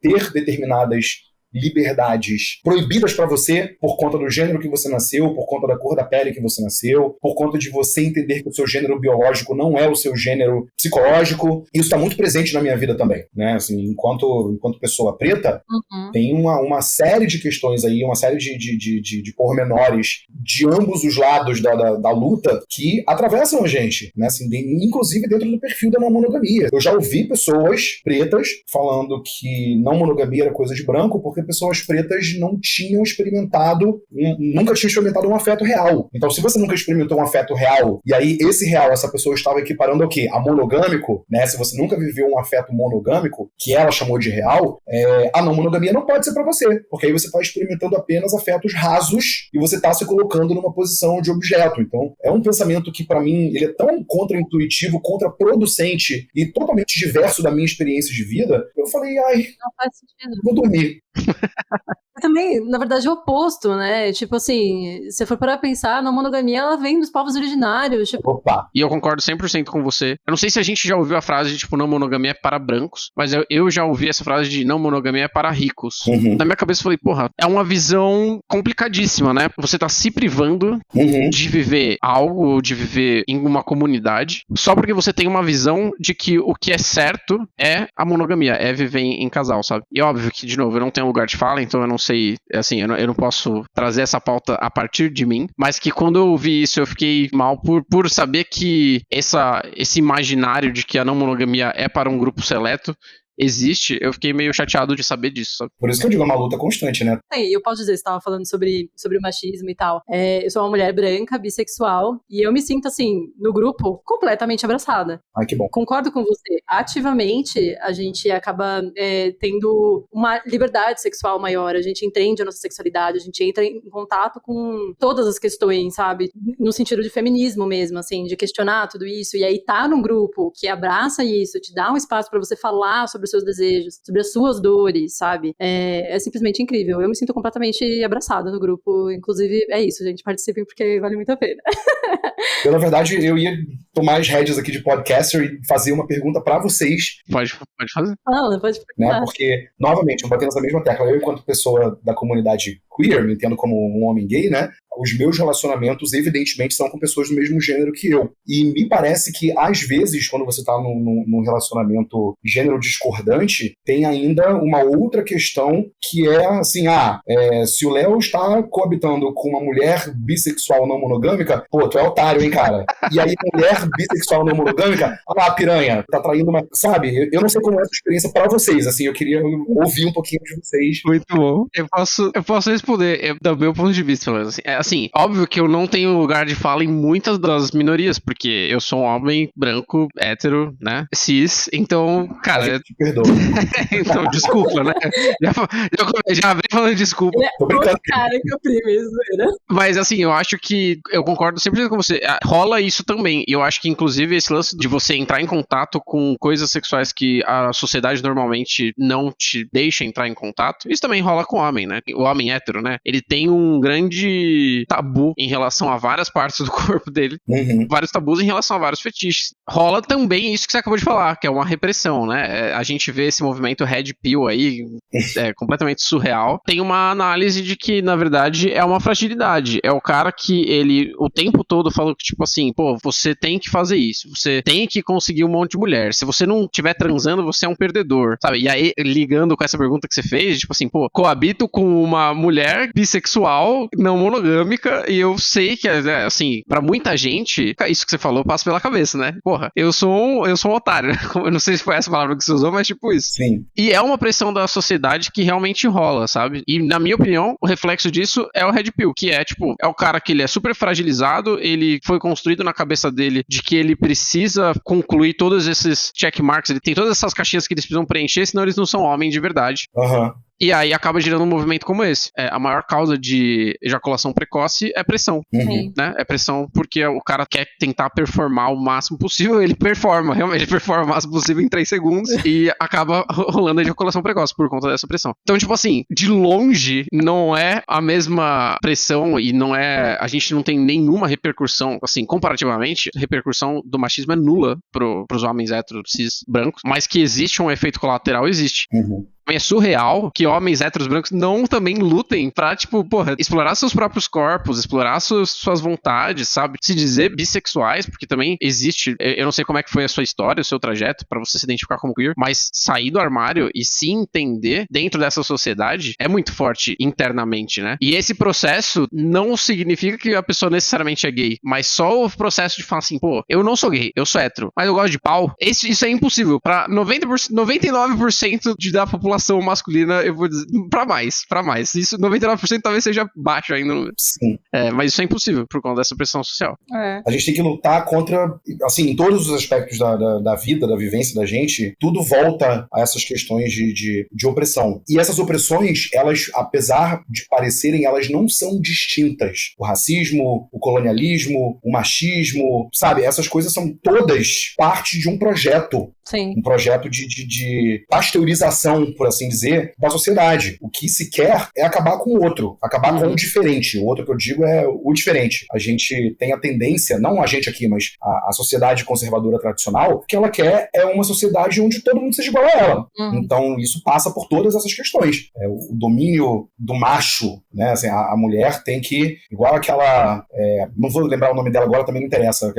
ter determinadas liberdades proibidas pra você por conta do gênero que você nasceu, por conta da cor da pele que você nasceu, por conta de você entender que o seu gênero biológico não é o seu gênero psicológico. Isso está muito presente na minha vida também, né? Assim, enquanto pessoa preta, tem uma série de questões aí, uma série de pormenores de ambos os lados da luta que atravessam a gente, né? Assim, inclusive dentro do perfil da não monogamia. Eu já ouvi pessoas pretas falando que não monogamia era coisa de branco, porque porque pessoas pretas não tinham experimentado, nunca tinham experimentado um afeto real. Então, se você nunca experimentou um afeto real, e aí esse real, essa pessoa estava equiparando ao quê? A monogâmico, né? Se você nunca viveu um afeto monogâmico, que ela chamou de real, a não monogamia não pode ser pra você, porque aí você está experimentando apenas afetos rasos e você está se colocando numa posição de objeto. Então, é um pensamento que, pra mim, ele é tão contraintuitivo, contraproducente e totalmente diverso da minha experiência de vida. Eu falei, não faz sentido. Vou dormir. Também, na verdade, é o oposto, né? Tipo assim, se for parar pra pensar, a monogamia, ela vem dos povos originários. Tipo... Opa. E eu concordo 100% com você. Eu não sei se a gente já ouviu a frase de, tipo, não monogamia é para brancos, mas eu já ouvi essa frase de não monogamia é para ricos. Na minha cabeça eu falei, porra, é uma visão complicadíssima, né? Você tá se privando de viver algo, de viver em uma comunidade, só porque você tem uma visão de que o que é certo é a monogamia, é viver em casal, sabe? E óbvio que, de novo, eu não tenho lugar de fala, então eu não sei, assim, eu não posso trazer essa pauta a partir de mim, mas que quando eu ouvi isso eu fiquei mal por saber que esse imaginário de que a não monogamia é para um grupo seleto existe, eu fiquei meio chateado de saber disso, sabe? Por isso que eu digo, é uma luta constante, né? Eu posso dizer, você estava falando sobre o machismo e tal. Eu sou uma mulher branca, bissexual, e eu me sinto, assim, no grupo, completamente abraçada. Ai, que bom. Concordo com você. Ativamente, a gente acaba tendo uma liberdade sexual maior, a gente entende a nossa sexualidade, a gente entra em contato com todas as questões, sabe? No sentido de feminismo mesmo, assim, de questionar tudo isso, e aí tá num grupo que abraça isso, te dá um espaço para você falar sobre os seus desejos, sobre as suas dores, sabe? É simplesmente incrível. Eu me sinto completamente abraçada no grupo. Inclusive, é isso, gente. Participem porque vale muito a pena. Eu, na verdade, eu ia tomar as rédeas aqui de podcaster e fazer uma pergunta pra vocês. Pode fazer. Não, pode perguntar. Né? Porque, novamente, eu botei nessa mesma tecla. Eu, enquanto pessoa da comunidade queer, me entendo como um homem gay, né? Os meus relacionamentos, evidentemente, são com pessoas do mesmo gênero que eu. E me parece que, às vezes, quando você tá num relacionamento gênero discordante, tem ainda uma outra questão que é, assim, se o Léo está coabitando com uma mulher bissexual não monogâmica, pô, tu é otário, hein, cara? E aí, mulher bissexual não monogâmica, piranha, tá traindo uma... Sabe? Eu não sei como é essa experiência pra vocês, assim, eu queria ouvir um pouquinho de vocês. Muito bom. Eu posso responder do meu ponto de vista, mas assim, óbvio que eu não tenho lugar de fala em muitas das minorias, porque eu sou um homem branco, hétero, né, cis, então, cara... Te perdoa. Então, desculpa, né? Já abri falando desculpa. Tô brincando. Cara, que oprime isso, né? Mas, assim, eu acho que eu concordo sempre com você. Rola isso também. E eu acho que, inclusive, esse lance de você entrar em contato com coisas sexuais que a sociedade normalmente não te deixa entrar em contato, isso também rola com o homem, né? O homem hétero, né? Ele tem um grande tabu em relação a várias partes do corpo dele. Vários tabus em relação a vários fetiches. Rola também isso que você acabou de falar, que é uma repressão, né? A gente vê esse movimento Red Pill aí, completamente surreal. Tem uma análise de que, na verdade, é uma fragilidade. É o cara que ele, o tempo todo, falou que, tipo assim, pô, você tem que fazer isso. Você tem que conseguir um monte de mulher. Se você não estiver transando, você é um perdedor, sabe? E aí, ligando com essa pergunta que você fez, tipo assim, pô, coabito com uma mulher bissexual, não monogâmica, e eu sei que, assim, pra muita gente, isso que você falou passa pela cabeça, né? Porra, eu sou um otário. Eu não sei se foi essa palavra que você usou, mas tipo isso. Sim. E é uma pressão da sociedade que realmente rola, sabe? E, na minha opinião, o reflexo disso é o Red Pill, que é, tipo, é o cara que ele é super fragilizado, ele foi construído na cabeça dele de que ele precisa concluir todos esses checkmarks, ele tem todas essas caixinhas que eles precisam preencher, senão eles não são homens de verdade. E aí acaba gerando um movimento como esse. A maior causa de ejaculação precoce é pressão, né? É pressão porque o cara quer tentar performar o máximo possível, ele performa, realmente, ele performa o máximo possível em 3 segundos e acaba rolando a ejaculação precoce por conta dessa pressão. Então, tipo assim, de longe não é a mesma pressão e não é... A gente não tem nenhuma repercussão, assim, comparativamente, a repercussão do machismo é nula pros homens héteros, cis, brancos, mas que existe um efeito colateral, existe. É surreal que homens héteros brancos não também lutem pra, tipo, porra, explorar seus próprios corpos, explorar suas vontades, sabe? Se dizer bissexuais, porque também existe, eu não sei como é que foi a sua história, o seu trajeto, pra você se identificar como queer, mas sair do armário e se entender dentro dessa sociedade é muito forte internamente, né? E esse processo não significa que a pessoa necessariamente é gay, mas só o processo de falar assim, pô, eu não sou gay, eu sou hétero, mas eu gosto de pau, isso é impossível pra 99% da população participação masculina, eu vou dizer, pra mais. Isso, 99% talvez seja baixo ainda. Sim. Mas isso é impossível por conta dessa pressão social. A gente tem que lutar contra, assim, em todos os aspectos da vida, da vivência da gente, tudo volta a essas questões de opressão. E essas opressões, elas, apesar de parecerem, elas não são distintas. O racismo, o colonialismo, o machismo, sabe? Essas coisas são todas parte de um projeto. Sim. Um projeto de pasteurização, por assim dizer, da sociedade. O que se quer é acabar com o outro, acabar com o diferente. O outro que eu digo é o diferente. A gente tem a tendência, não a gente aqui, mas a sociedade conservadora tradicional, que ela quer é uma sociedade onde todo mundo seja igual a ela. Então, isso passa por todas essas questões. O domínio do macho, né? Assim, a mulher tem que, igual aquela... não vou lembrar o nome dela agora, também não interessa.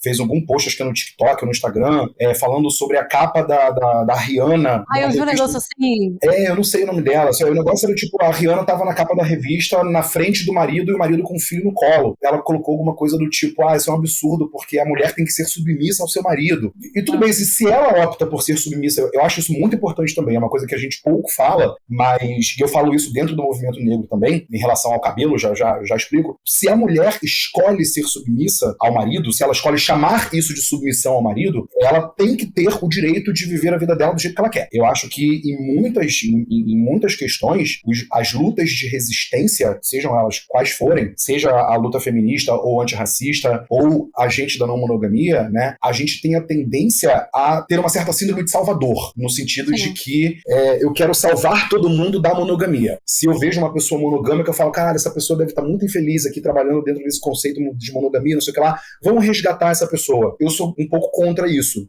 Fez algum post, acho que no TikTok ou no Instagram, falando sobre a capa da Rihanna. Eu vi um negócio assim. Eu não sei o nome dela. Assim, o negócio era tipo, a Rihanna tava na capa da revista, na frente do marido, e o marido com o filho no colo. Ela colocou alguma coisa do tipo, isso é um absurdo, porque a mulher tem que ser submissa ao seu marido. E tudo bem, se ela opta por ser submissa, eu acho isso muito importante também, é uma coisa que a gente pouco fala, mas eu falo isso dentro do movimento negro também, em relação ao cabelo, já explico. Se a mulher escolhe ser submissa ao marido, se ela escolhe chamar isso de submissão ao marido, ela tem que ter o direito de viver a vida dela do jeito que ela quer. Eu acho que em muitas questões, as lutas de resistência, sejam elas quais forem, seja a luta feminista ou antirracista, ou a gente da não monogamia, né, a gente tem a tendência a ter uma certa síndrome de salvador, no sentido de que eu quero salvar todo mundo da monogamia. Se eu vejo uma pessoa monogâmica, eu falo, cara, essa pessoa deve estar muito infeliz aqui trabalhando dentro desse conceito de monogamia, não sei o que lá, vamos resgatar essa pessoa. Eu sou um pouco contra isso.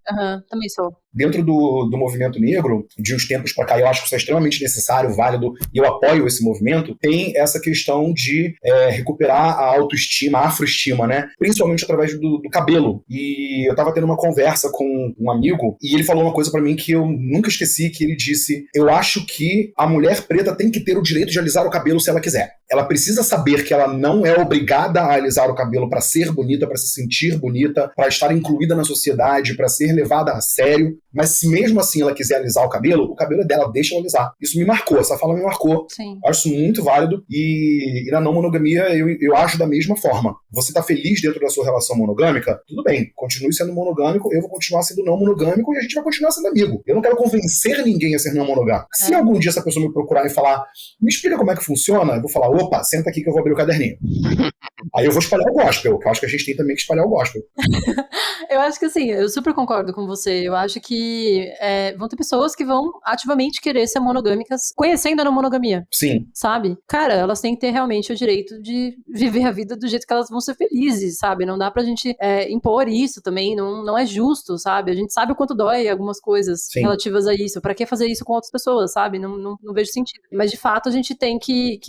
Também sou. Dentro do movimento negro, de uns tempos para cá, eu acho que isso é extremamente necessário, válido, e eu apoio esse movimento, tem essa questão de recuperar a autoestima, a afroestima, né? Principalmente através do cabelo. E eu tava tendo uma conversa com um amigo, e ele falou uma coisa para mim que eu nunca esqueci, que ele disse, eu acho que a mulher preta tem que ter o direito de alisar o cabelo se ela quiser. Ela precisa saber que ela não é obrigada a alisar o cabelo para ser bonita, para se sentir bonita, para estar incluída na sociedade, para ser levada a sério. Mas se mesmo assim ela quiser alisar o cabelo é dela, deixa ela alisar. Isso me marcou, essa fala me marcou. Sim. Eu acho isso muito válido e na não monogamia eu acho da mesma forma. Você tá feliz dentro da sua relação monogâmica? Tudo bem, continue sendo monogâmico, eu vou continuar sendo não monogâmico e a gente vai continuar sendo amigo. Eu não quero convencer ninguém a ser não monogâmico. Se algum dia essa pessoa me procurar e falar, me explica como é que funciona, eu vou falar, opa, senta aqui que eu vou abrir o caderninho. Aí eu vou espalhar o gospel, que eu acho que a gente tem também que espalhar o gospel. Eu acho que assim, eu super concordo com você. Eu acho que vão ter pessoas que vão ativamente querer ser monogâmicas, conhecendo a não monogamia. Sim. Sabe? Cara, elas têm que ter realmente o direito de viver a vida do jeito que elas vão ser felizes, sabe? Não dá pra gente impor isso também, não é justo, sabe? A gente sabe o quanto dói algumas coisas relativas a isso. Pra que fazer isso com outras pessoas, sabe? Não vejo sentido. Mas de fato a gente tem que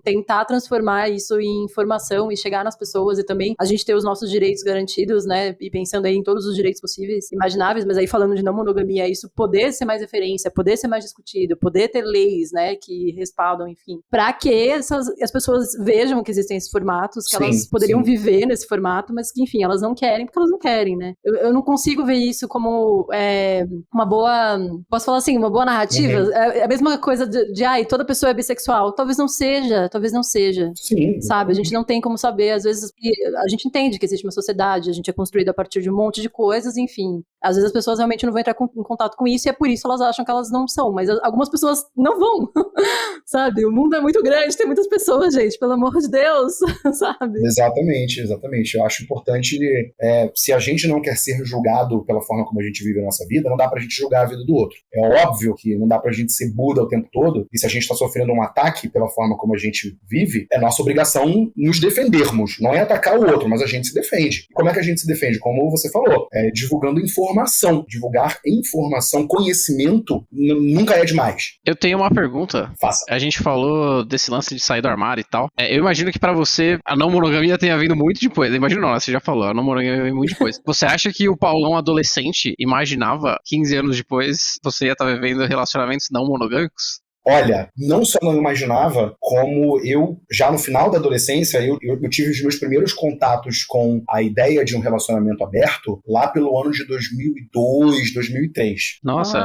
tentar transformar isso em informação e chegar nas pessoas e também a gente ter os nossos direitos garantidos, né? E pensando aí em todos os direitos possíveis, imagináveis, mas aí falando de não monogamia, isso poder ser mais referência, poder ser mais discutido, poder ter leis, né, que respaldam, enfim, pra que as pessoas vejam que existem esses formatos, que elas poderiam viver nesse formato, mas que, enfim, elas não querem, porque elas não querem, né? Eu não consigo ver isso como uma boa, posso falar assim, uma boa narrativa. É a mesma coisa de toda pessoa é bissexual. Talvez não seja. Sim. Sabe? A gente não tem como saber, às vezes, a gente entende que existe uma sociedade, a gente é construído a partir de um monte de coisas, enfim. Às vezes as pessoas realmente não vão entrar em contato com isso e é por isso elas acham que elas não são, mas algumas pessoas não vão, sabe? O mundo é muito grande, tem muitas pessoas, gente, pelo amor de Deus, sabe? Exatamente. Eu acho importante, se a gente não quer ser julgado pela forma como a gente vive a nossa vida, não dá pra gente julgar a vida do outro. É óbvio que não dá pra gente ser Buda o tempo todo, e se a gente tá sofrendo um ataque pela forma como a gente vive, é nossa obrigação nos defendermos. Não é atacar o outro, mas a gente se defende. E como é que a gente se defende? Como você falou, divulgando informação. Divulgar informação, conhecimento, nunca é demais. Eu tenho uma pergunta. Faça. A gente falou desse lance de sair do armário e tal. Eu imagino que pra você a não monogamia tenha vindo muito depois. Eu imagino não, você já falou, a não monogamia veio muito depois. Você acha que o Paulão adolescente imaginava 15 anos depois você ia estar vivendo relacionamentos não monogâmicos? Olha, não só não imaginava, como eu, já no final da adolescência, eu tive os meus primeiros contatos com a ideia de um relacionamento aberto lá pelo ano de 2002, 2003. Nossa.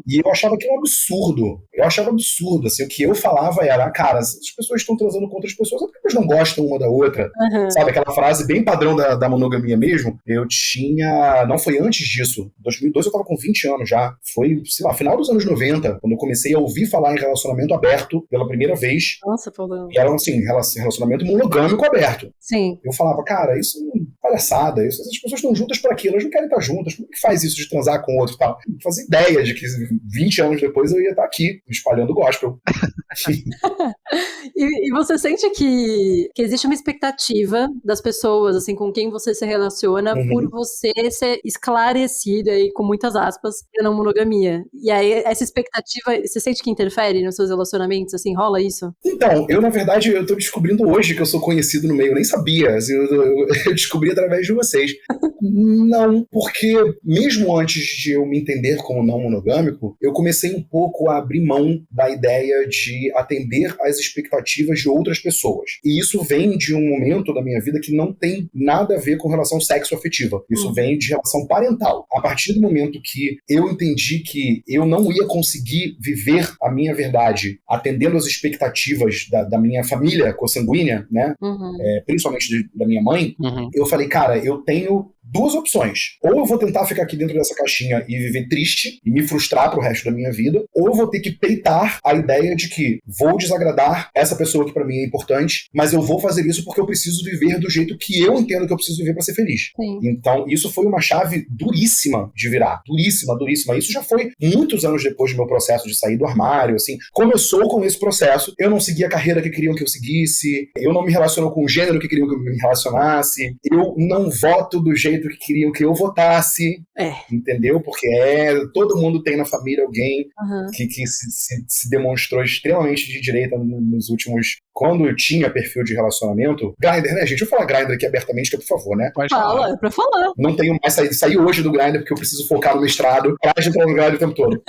E eu achava aquilo absurdo. Eu achava absurdo, assim, o que eu falava era, cara, as pessoas estão transando com outras pessoas, é porque elas não gostam uma da outra. Sabe, aquela frase bem padrão da monogamia mesmo? Eu tinha... Não foi antes disso. Em 2002 eu tava com 20 anos já. Foi, sei lá, final dos anos 90, quando eu comecei a ouvir falar em relacionamento aberto pela primeira vez. Nossa, Paulão. E era, assim, relacionamento monogâmico aberto. Sim. Eu falava, cara, isso é palhaçada, essas pessoas estão juntas por aquilo, elas não querem estar juntas, como é que faz isso de transar com o outro e tal? Não fazia ideia de que 20 anos depois eu ia estar aqui, espalhando gospel. E você sente que existe uma expectativa das pessoas, assim, com quem você se relaciona, por você ser esclarecido aí, com muitas aspas, na não monogamia. E aí, essa expectativa, você sente que interfere nos seus relacionamentos, assim, rola isso? Então, eu, na verdade, eu tô descobrindo hoje que eu sou conhecido no meio, eu nem sabia, assim, eu descobri através de vocês. Não, porque mesmo antes de eu me entender como não monogâmico, eu comecei um pouco a abrir mão da ideia de atender às expectativas de outras pessoas. E isso vem de um momento da minha vida que não tem nada a ver com relação sexo-afetiva. Isso vem de relação parental. A partir do momento que eu entendi que eu não ia conseguir viver a minha verdade atendendo às expectativas da minha família consanguínea, né? Principalmente da minha mãe, eu falei, cara, eu tenho duas opções. Ou eu vou tentar ficar aqui dentro dessa caixinha e viver triste e me frustrar pro resto da minha vida, ou eu vou ter que peitar a ideia de que vou desagradar essa pessoa que pra mim é importante, mas eu vou fazer isso porque eu preciso viver do jeito que eu entendo que eu preciso viver pra ser feliz. Sim. Então, isso foi uma chave duríssima de virar. Duríssima, duríssima. Isso já foi muitos anos depois do meu processo de sair do armário, assim. Começou com esse processo. Eu não segui a carreira que queriam que eu seguisse, eu não me relaciono com o gênero que queriam que eu me relacionasse, eu não voto do jeito que queriam que eu votasse, entendeu? Porque todo mundo tem na família alguém que se demonstrou extremamente de direita nos últimos... Quando eu tinha perfil de relacionamento... Grindr, né, gente? Eu vou falar Grindr aqui abertamente, que é por favor, né? Pode falar. É pra falar. Não tenho mais saído. Saí hoje do Grindr porque eu preciso focar no mestrado. Para de entrar no Grindr o tempo todo.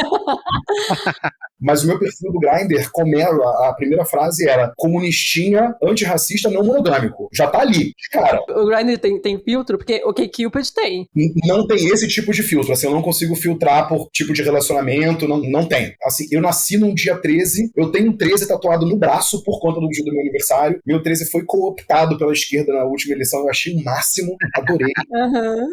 Mas o meu perfil do Grindr, a primeira frase era comunistinha, antirracista, não monogâmico. Já tá ali, cara. O Grindr tem filtro? Porque o OkCupid tem. Não tem esse tipo de filtro. Assim, eu não consigo filtrar por tipo de relacionamento. Não tem. Assim, eu nasci num dia 13, eu tenho um 13 tatuado no braço por conta do dia do meu aniversário. Meu 13 foi cooptado pela esquerda na última eleição. Eu achei o máximo, adorei.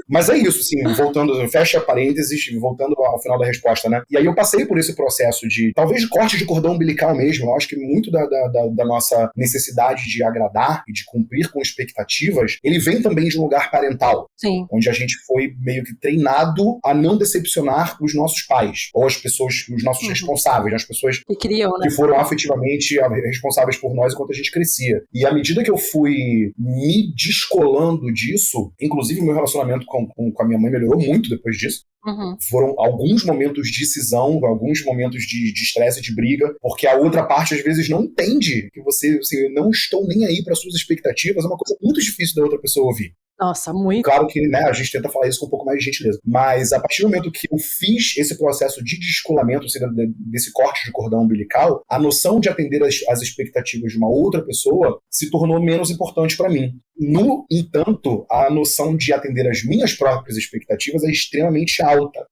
Mas é isso, assim, voltando, fecha parênteses, voltando ao final da resposta, né? E aí eu passei por esse processo de, talvez de corte de cordão umbilical mesmo. Eu acho que muito da nossa necessidade de agradar e de cumprir com expectativas, ele vem também de um lugar parental. Sim. Onde a gente foi meio que treinado a não decepcionar os nossos pais, ou as pessoas, os nossos responsáveis, as pessoas que criam, né? Que foram afetivamente responsáveis por nós enquanto a gente crescia. E à medida que eu fui me descolando disso, inclusive o meu relacionamento com a minha mãe melhorou muito depois disso. Foram alguns momentos de cisão, alguns momentos de estresse, de briga, porque a outra parte às vezes não entende que você, assim, eu não estou nem aí para suas expectativas, é uma coisa muito difícil da outra pessoa ouvir. Nossa, muito. Claro que, né, a gente tenta falar isso com um pouco mais de gentileza. Mas a partir do momento que eu fiz esse processo de descolamento, ou seja, desse corte de cordão umbilical, a noção de atender as expectativas de uma outra pessoa se tornou menos importante para mim. No entanto, a noção de atender as minhas próprias expectativas é extremamente alta.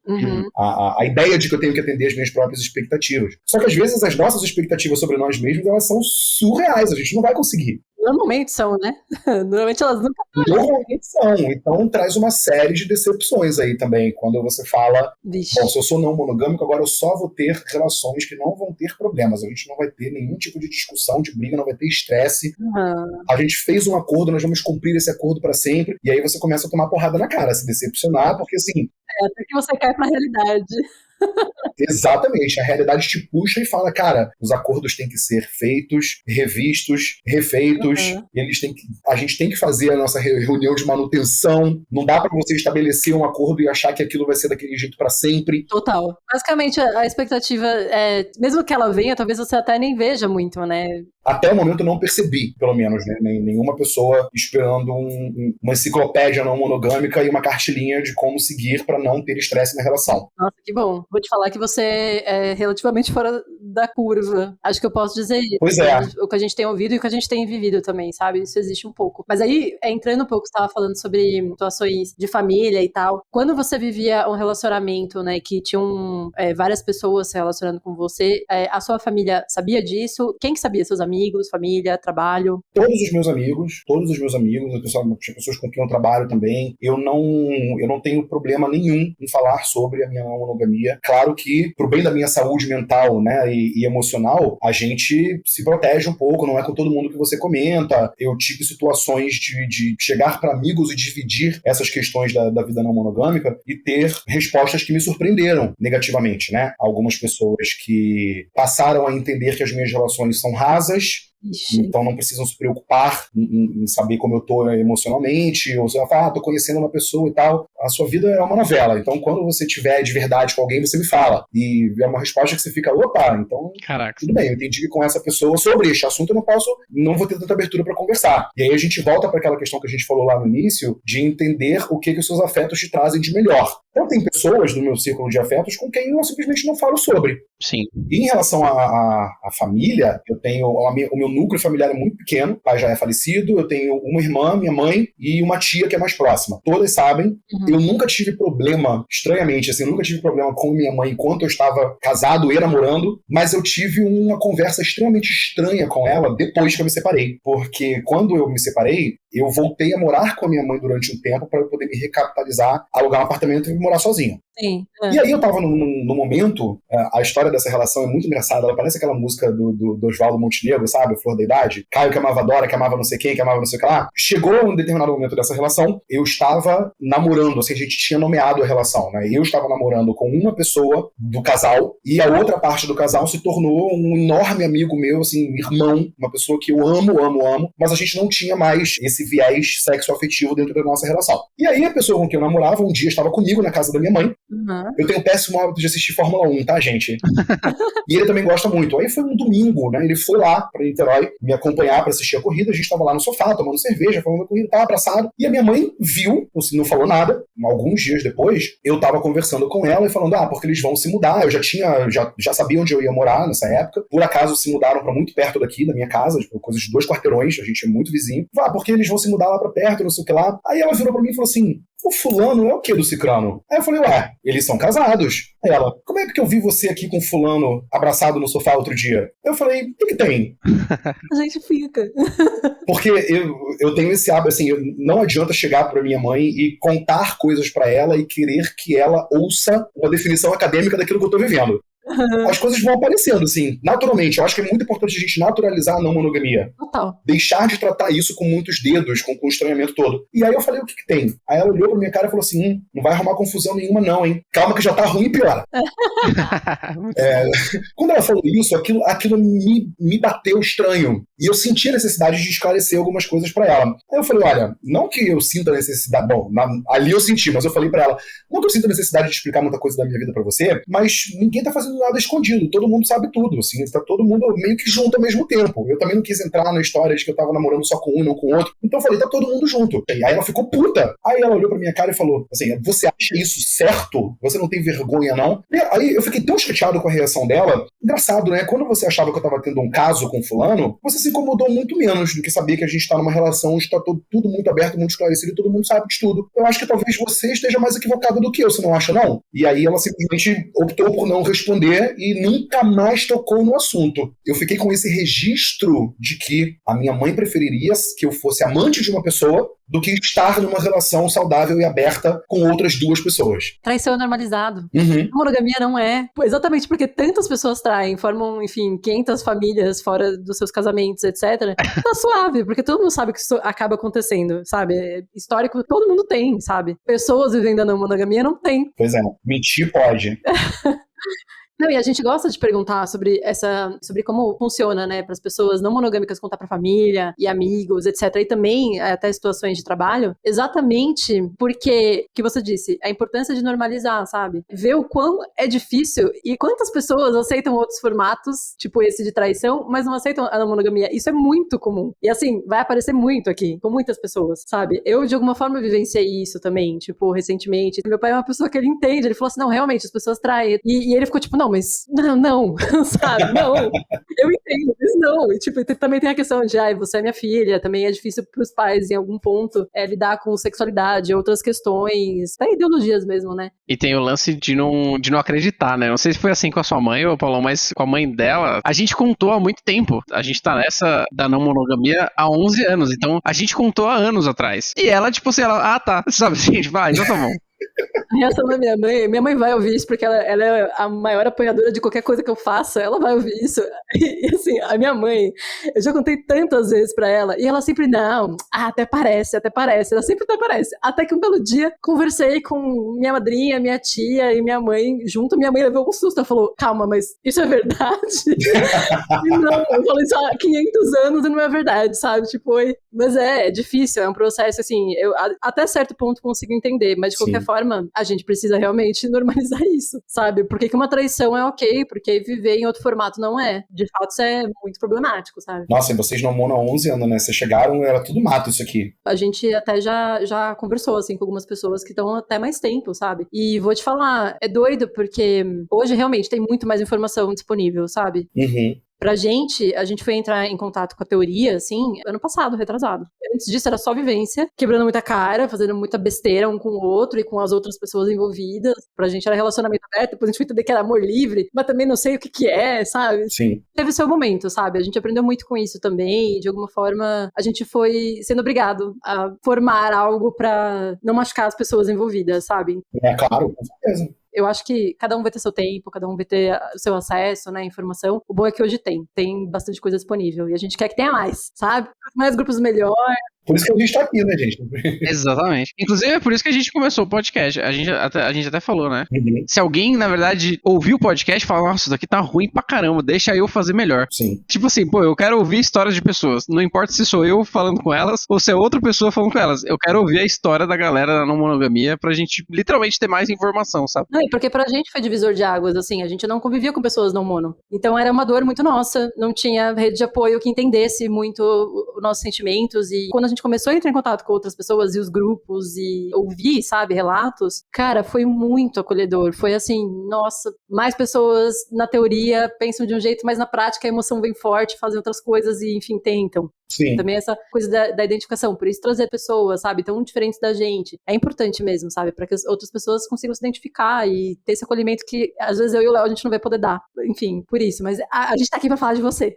A ideia de que eu tenho que atender as minhas próprias expectativas. Só que às vezes as nossas expectativas sobre nós mesmos, elas são surreais, a gente não vai conseguir. Normalmente são, né? Normalmente elas nunca... Normalmente são. Então traz uma série de decepções aí também. Quando você fala, bom, se eu sou não monogâmico, agora eu só vou ter relações que não vão ter problemas. A gente não vai ter nenhum tipo de discussão, de briga, não vai ter estresse. A gente fez um acordo, nós vamos cumprir esse acordo para sempre. E aí você começa a tomar porrada na cara, se decepcionar, porque assim... até que você cai pra realidade. Exatamente, a realidade te puxa e fala, cara, os acordos têm que ser feitos, revistos, refeitos, a gente tem que fazer a nossa reunião de manutenção, não dá pra você estabelecer um acordo e achar que aquilo vai ser daquele jeito pra sempre. Total. Basicamente, a expectativa, mesmo que ela venha, talvez você até nem veja muito, né? Até o momento eu não percebi, pelo menos, né? Nenhuma pessoa esperando uma enciclopédia não monogâmica e uma cartilinha de como seguir pra não ter estresse na relação. Nossa, que bom. Vou te falar que você é relativamente fora da curva. Acho que eu posso dizer isso. Pois é. O que a gente tem ouvido e o que a gente tem vivido também, sabe? Isso existe um pouco. Mas aí, entrando um pouco, você estava falando sobre situações de família e tal. Quando você vivia um relacionamento, né, que tinham várias pessoas se relacionando com você, a sua família sabia disso? Quem que sabia? Seus amigos, família, trabalho? Todos os meus amigos, as pessoas com quem eu trabalho também. Eu não tenho problema nenhum em falar sobre a minha monogamia. Claro que, pro bem da minha saúde mental, né, e emocional, a gente se protege um pouco, não é com todo mundo que você comenta. Eu tive situações de chegar para amigos e dividir essas questões da vida não monogâmica e ter respostas que me surpreenderam negativamente, né? Algumas pessoas que passaram a entender que as minhas relações são rasas, então não precisam se preocupar em saber como eu tô emocionalmente, ou você vai falar, tô conhecendo uma pessoa e tal. A sua vida é uma novela, então quando você tiver de verdade com alguém, você me fala. E é uma resposta que você fica, opa, então caraca, tudo bem, eu entendi que com essa pessoa sobre este assunto eu não vou ter tanta abertura para conversar. E aí a gente volta para aquela questão que a gente falou lá no início, de entender o que os seus afetos te trazem de melhor. Então tem pessoas no meu círculo de afetos com quem eu simplesmente não falo sobre. Sim. E em relação à família, eu tenho o meu núcleo familiar é muito pequeno, o pai já é falecido, eu tenho uma irmã, minha mãe, e uma tia que é mais próxima. Todas sabem. Eu nunca tive problema, estranhamente, assim, eu nunca tive problema com minha mãe enquanto eu estava casado e namorando, mas eu tive uma conversa extremamente estranha com ela depois que eu me separei. Porque quando eu me separei, eu voltei a morar com a minha mãe durante um tempo para eu poder me recapitalizar, alugar um apartamento e morar sozinho. Sim. E aí eu tava no momento, a história dessa relação é muito engraçada, ela parece aquela música do Oswaldo Montenegro, sabe? Flor da Idade. Caio que amava Dora, que amava não sei quem, que amava não sei o que lá. Chegou um determinado momento dessa relação, eu estava namorando, assim, a gente tinha nomeado a relação, né? Eu estava namorando com uma pessoa do casal, e a outra parte do casal se tornou um enorme amigo meu, assim, irmão, uma pessoa que eu amo, mas a gente não tinha mais esse viés sexo-afetivo dentro da nossa relação. E aí a pessoa com quem eu namorava um dia estava comigo na casa da minha mãe. Eu tenho um péssimo hábito de assistir Fórmula 1, tá, gente? E ele também gosta muito. Aí foi um domingo, né? Ele foi lá pra Niterói me acompanhar pra assistir a corrida. A gente tava lá no sofá, tomando cerveja, falando da corrida, tava abraçado. E a minha mãe viu, não falou nada. Alguns dias depois, eu tava conversando com ela e falando, porque eles vão se mudar. Eu já sabia onde eu ia morar nessa época. Por acaso se mudaram pra muito perto daqui, da minha casa, tipo, coisa de 2 quarteirões, a gente é muito vizinho. Porque eles vão se mudar lá pra perto, não sei o que lá. Aí ela virou pra mim e falou assim, o fulano é o que do cicrano? Aí eu falei, eles são casados. Aí ela, como é que eu vi você aqui com fulano abraçado no sofá outro dia? Eu falei, o que tem? A gente fica. Porque eu tenho esse hábito, assim, não adianta chegar pra minha mãe e contar coisas pra ela e querer que ela ouça uma definição acadêmica daquilo que eu tô vivendo. As coisas vão aparecendo, assim, naturalmente. Eu acho que é muito importante a gente naturalizar a não monogamia. Total. Deixar de tratar isso com muitos dedos, com o estranhamento todo. E aí eu falei, o que tem? Aí ela olhou pra minha cara e falou assim, não vai arrumar confusão nenhuma não, hein? Calma que já tá ruim e piora. Quando ela falou isso, aquilo me bateu estranho. E eu senti a necessidade de esclarecer algumas coisas pra ela. Aí eu falei, olha, não que eu sinta a necessidade... Bom, ali eu senti, mas eu falei pra ela, não que eu sinta a necessidade de explicar muita coisa da minha vida pra você, mas ninguém tá fazendo nada escondido, todo mundo sabe tudo, assim, tá todo mundo meio que junto ao mesmo tempo. Eu também não quis entrar na história de que eu tava namorando só com um e não com o outro, então eu falei, tá todo mundo junto. E aí ela ficou puta. Aí ela olhou pra minha cara e falou, assim, você acha isso certo? Você não tem vergonha, não? E aí eu fiquei tão chateado com a reação dela. Engraçado, né? Quando você achava que eu tava tendo um caso com fulano, você se incomodou muito menos do que saber que a gente tá numa relação onde tá tudo muito aberto, muito esclarecido e todo mundo sabe de tudo. Eu acho que talvez você esteja mais equivocado do que eu, você não acha, não? E aí ela simplesmente optou por não responder e nunca mais tocou no assunto. Eu fiquei com esse registro de que a minha mãe preferiria que eu fosse amante de uma pessoa do que estar numa relação saudável e aberta com outras 2 pessoas. Traição é normalizado. Uhum. A monogamia não é. Exatamente porque tantas pessoas traem, formam, enfim, 500 famílias fora dos seus casamentos, etc. Tá suave, porque todo mundo sabe que isso acaba acontecendo, sabe? Histórico todo mundo tem, sabe? Pessoas vivendo a não monogamia não tem. Pois é, mentir pode. Não, e a gente gosta de perguntar sobre como funciona, né, para as pessoas não monogâmicas contar para família e amigos, etc. E também até situações de trabalho, exatamente porque, que você disse, a importância de normalizar, sabe? Ver o quão é difícil e quantas pessoas aceitam outros formatos, tipo esse de traição, mas não aceitam a não monogamia. Isso é muito comum. E assim, vai aparecer muito aqui, com muitas pessoas, sabe? Eu, de alguma forma, vivenciei isso também, tipo, recentemente. Meu pai é uma pessoa que ele entende, ele falou assim, não, realmente, as pessoas traem. E ele ficou tipo, não, mas não, sabe? Não, eu entendo, mas não. E, tipo, também tem a questão de, você é minha filha, também é difícil pros pais, em algum ponto, lidar com sexualidade, outras questões, até ideologias mesmo, né? E tem o lance de não acreditar, né? Não sei se foi assim com a sua mãe, ou Paulão, mas com a mãe dela, a gente contou há muito tempo. A gente tá nessa da não monogamia há 11 anos, então a gente contou há anos atrás. E ela, tipo assim, tá, sabe assim, tipo, então tá bom. A reação da minha mãe vai ouvir isso, porque ela é a maior apoiadora de qualquer coisa que eu faça, ela vai ouvir isso. E assim, a minha mãe, eu já contei tantas vezes pra ela, e ela sempre, não, até parece, ela sempre até parece. Até que um belo dia, conversei com minha madrinha, minha tia e minha mãe junto, minha mãe levou um susto, ela falou, calma, mas isso é verdade? E não, eu falei isso há 500 anos e não é verdade, sabe? Tipo, mas é difícil, é um processo, assim, eu até certo ponto consigo entender, mas de qualquer forma, a gente precisa realmente normalizar isso, sabe? Por que uma traição é ok, porque viver em outro formato não é. De fato, isso é muito problemático, sabe? Nossa, e vocês não moram há 11 anos, né? Vocês chegaram, era tudo mato isso aqui. A gente até já conversou, assim, com algumas pessoas que estão até mais tempo, sabe? E vou te falar, é doido, porque hoje realmente tem muito mais informação disponível, sabe? Uhum. Pra gente, a gente foi entrar em contato com a teoria, assim, ano passado, retrasado. Antes disso era só vivência, quebrando muita cara, fazendo muita besteira um com o outro e com as outras pessoas envolvidas. Pra gente era relacionamento aberto, depois a gente foi entender que era amor livre, mas também não sei o que é, sabe? Sim. Teve seu momento, sabe? A gente aprendeu muito com isso também, e de alguma forma a gente foi sendo obrigado a formar algo pra não machucar as pessoas envolvidas, sabe? É claro, com certeza. Eu acho que cada um vai ter seu tempo, cada um vai ter o seu acesso, né, informação. O bom é que hoje tem bastante coisa disponível e a gente quer que tenha mais, sabe? Mais grupos melhor. Por isso que a gente tá aqui, né, gente? Exatamente. Inclusive, é por isso que a gente começou o podcast. A gente até falou, né? Uhum. Se alguém, na verdade, ouviu o podcast e fala, nossa, isso daqui tá ruim pra caramba, deixa eu fazer melhor. Sim. Tipo assim, eu quero ouvir histórias de pessoas. Não importa se sou eu falando com elas ou se é outra pessoa falando com elas. Eu quero ouvir a história da galera da não monogamia pra gente literalmente ter mais informação, sabe? Não, porque pra gente foi divisor de águas, assim, a gente não convivia com pessoas não mono. Então era uma dor muito nossa, não tinha rede de apoio que entendesse muito os nossos sentimentos. E quando a gente começou a entrar em contato com outras pessoas e os grupos e ouvir, sabe, relatos, cara, foi muito acolhedor. Foi assim, nossa, mais pessoas na teoria pensam de um jeito, mas na prática a emoção vem forte, fazem outras coisas e, enfim, tentam. Sim. Também essa coisa da identificação, por isso trazer pessoas, sabe, tão diferentes da gente, é importante mesmo, sabe, para que as outras pessoas consigam se identificar e ter esse acolhimento que às vezes eu e o Léo a gente não vai poder dar, enfim, por isso, mas a gente tá aqui pra falar de você.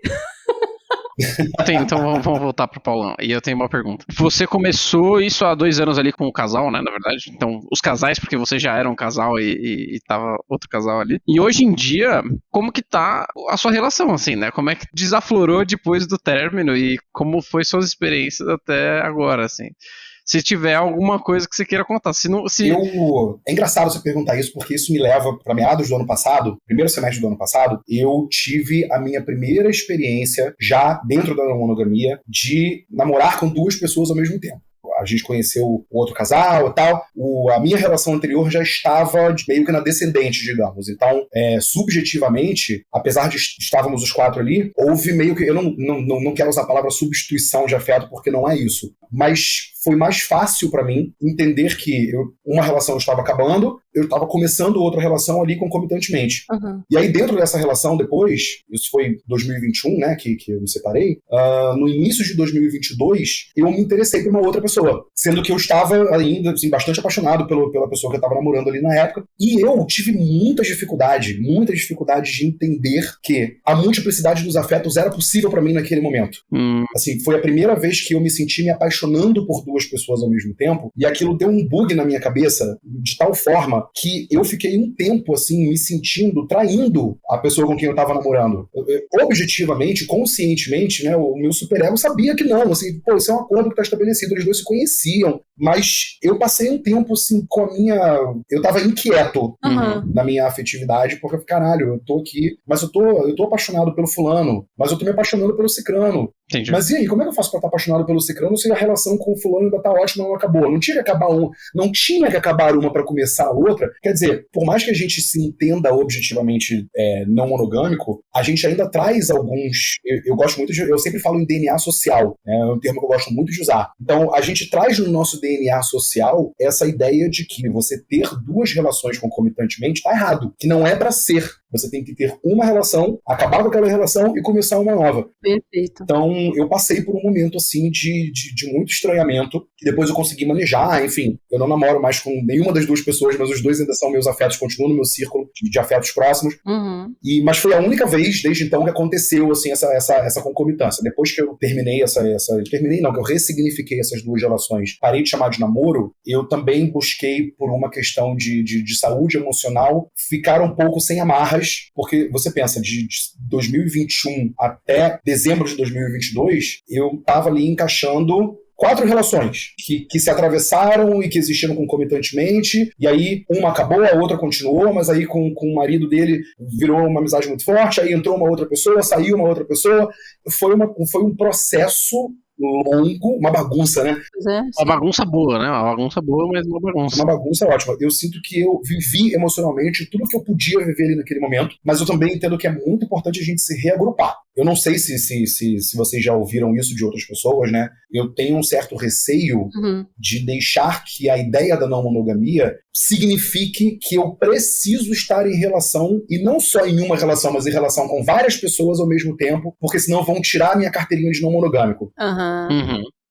Então vamos voltar pro Paulão. E eu tenho uma pergunta. Você começou isso há 2 anos ali com o casal, né? Na verdade. Então, os casais, porque você já era um casal e tava outro casal ali. E hoje em dia, como que tá a sua relação, assim, né? Como é que desaflorou depois do término e como foi suas experiências até agora, assim? Se tiver alguma coisa que você queira contar. É engraçado você perguntar isso, porque isso me leva para meados do ano passado, primeiro semestre do ano passado, eu tive a minha primeira experiência, já dentro da monogamia, de namorar com 2 pessoas ao mesmo tempo. A gente conheceu o outro casal e tal. A minha relação anterior já estava meio que na descendente, digamos. Então, subjetivamente, apesar de estávamos os 4 ali, houve meio que... Eu não quero usar a palavra substituição de afeto, porque não é isso. Mas foi mais fácil para mim entender que uma relação estava acabando, eu estava começando outra relação ali concomitantemente. Uhum. E aí, dentro dessa relação, depois, isso foi 2021, né, que eu me separei, no início de 2022, eu me interessei por uma outra pessoa, sendo que eu estava ainda assim, bastante apaixonado pela pessoa que eu estava namorando ali na época, e eu tive muita dificuldade de entender que a multiplicidade dos afetos era possível para mim naquele momento. Assim, foi a primeira vez que eu me senti me apaixonando por 2 pessoas ao mesmo tempo, e aquilo deu um bug na minha cabeça, de tal forma que eu fiquei um tempo, assim, me sentindo, traindo a pessoa com quem eu tava namorando. Objetivamente, conscientemente, né, o meu superego sabia que não, assim, isso é um acordo que tá estabelecido, eles 2 se conheciam, mas eu passei um tempo, assim, com a minha... Eu tava inquieto na minha afetividade, porque, caralho, eu tô aqui, mas eu tô apaixonado pelo fulano, mas eu tô me apaixonando pelo cicrano. Entendi. Mas e aí, como é que eu faço pra estar apaixonado pelo cicrano se a relação com o fulano ainda tá ótima e não acabou? Não tinha que acabar uma pra começar a outra. Quer dizer, por mais que a gente se entenda objetivamente não monogâmico, a gente ainda traz alguns... Eu gosto muito eu sempre falo em DNA social, né? É um termo que eu gosto muito de usar. Então, a gente traz no nosso DNA social essa ideia de que você ter 2 relações concomitantemente tá errado, que não é pra ser. Você tem que ter uma relação, acabar com aquela relação e começar uma nova. Perfeito. Então, eu passei por um momento, assim, de muito estranhamento, que depois eu consegui manejar, enfim. Eu não namoro mais com nenhuma das duas pessoas, mas os dois ainda são meus afetos, continuam no meu círculo de afetos próximos. Uhum. Mas foi a única vez, desde então, que aconteceu, assim, essa concomitância. Depois que eu terminei que eu ressignifiquei essas duas relações, parei de chamar de namoro, eu também busquei, por uma questão de saúde emocional, ficar um pouco sem amarras, porque você pensa, de 2021 até dezembro de 2022, eu estava ali encaixando 4 relações que se atravessaram e que existiram concomitantemente, e aí uma acabou, a outra continuou, mas aí com o marido dele virou uma amizade muito forte, aí entrou uma outra pessoa, saiu uma outra pessoa, foi um processo longo, uma bagunça, né? Uma bagunça boa, né? Uma bagunça boa, mas uma bagunça. Uma bagunça ótima. Eu sinto que eu vivi emocionalmente tudo que eu podia viver ali naquele momento, mas eu também entendo que é muito importante a gente se reagrupar. Eu não sei se vocês já ouviram isso de outras pessoas, né? Eu tenho um certo receio de deixar que a ideia da não monogamia signifique que eu preciso estar em relação, e não só em uma relação, mas em relação com várias pessoas ao mesmo tempo, porque senão vão tirar a minha carteirinha de não monogâmico.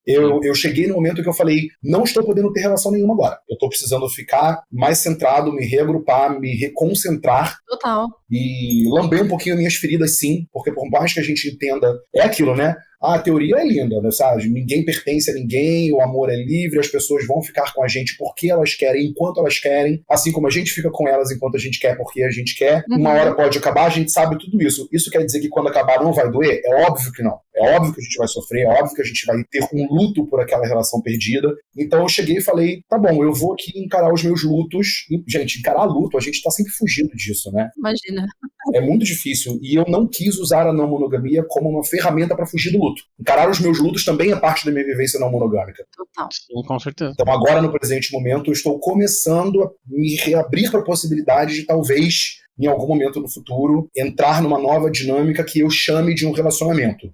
Eu cheguei no momento que eu falei, não estou podendo ter relação nenhuma agora. Eu estou precisando ficar mais centrado, me reagrupar, me reconcentrar. Total. E lamber um pouquinho minhas feridas, sim, porque por mais que a gente entenda, é aquilo, né? A teoria é linda, né, sabe? Ninguém pertence a ninguém, o amor é livre, as pessoas vão ficar com a gente porque elas querem, enquanto elas querem, assim como a gente fica com elas enquanto a gente quer, porque a gente quer. Uma hora pode acabar, a gente sabe tudo isso. Isso quer dizer que quando acabar não vai doer? É óbvio que não. É óbvio que a gente vai sofrer, é óbvio que a gente vai ter um luto por aquela relação perdida. Então eu cheguei e falei, tá bom, eu vou aqui encarar os meus lutos. E, gente, encarar luto, a gente tá sempre fugindo disso, né? Imagina. É muito difícil. E eu não quis usar a não monogamia como uma ferramenta para fugir do luto. Encarar os meus lutos também é parte da minha vivência não monogâmica. Total. Sim, com certeza. Então agora, no presente momento, eu estou começando a me reabrir para a possibilidade de talvez, em algum momento no futuro, entrar numa nova dinâmica que eu chame de um relacionamento.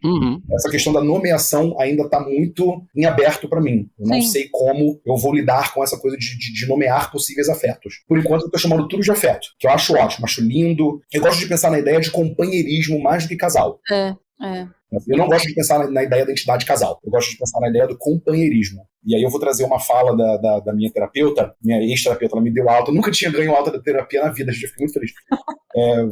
Essa questão da nomeação ainda está muito em aberto para mim. Eu não sei como eu vou lidar com essa coisa de nomear possíveis afetos. Por enquanto, eu estou chamando tudo de afeto, que eu acho ótimo, acho lindo. Eu gosto de pensar na ideia de companheirismo mais do que casal. Eu não gosto de pensar na ideia da entidade casal. Eu gosto de pensar na ideia do companheirismo. E aí eu vou trazer uma fala da minha terapeuta, minha ex-terapeuta, ela me deu alta. Eu nunca tinha ganho alta da terapia na vida, gente, eu fiquei muito feliz.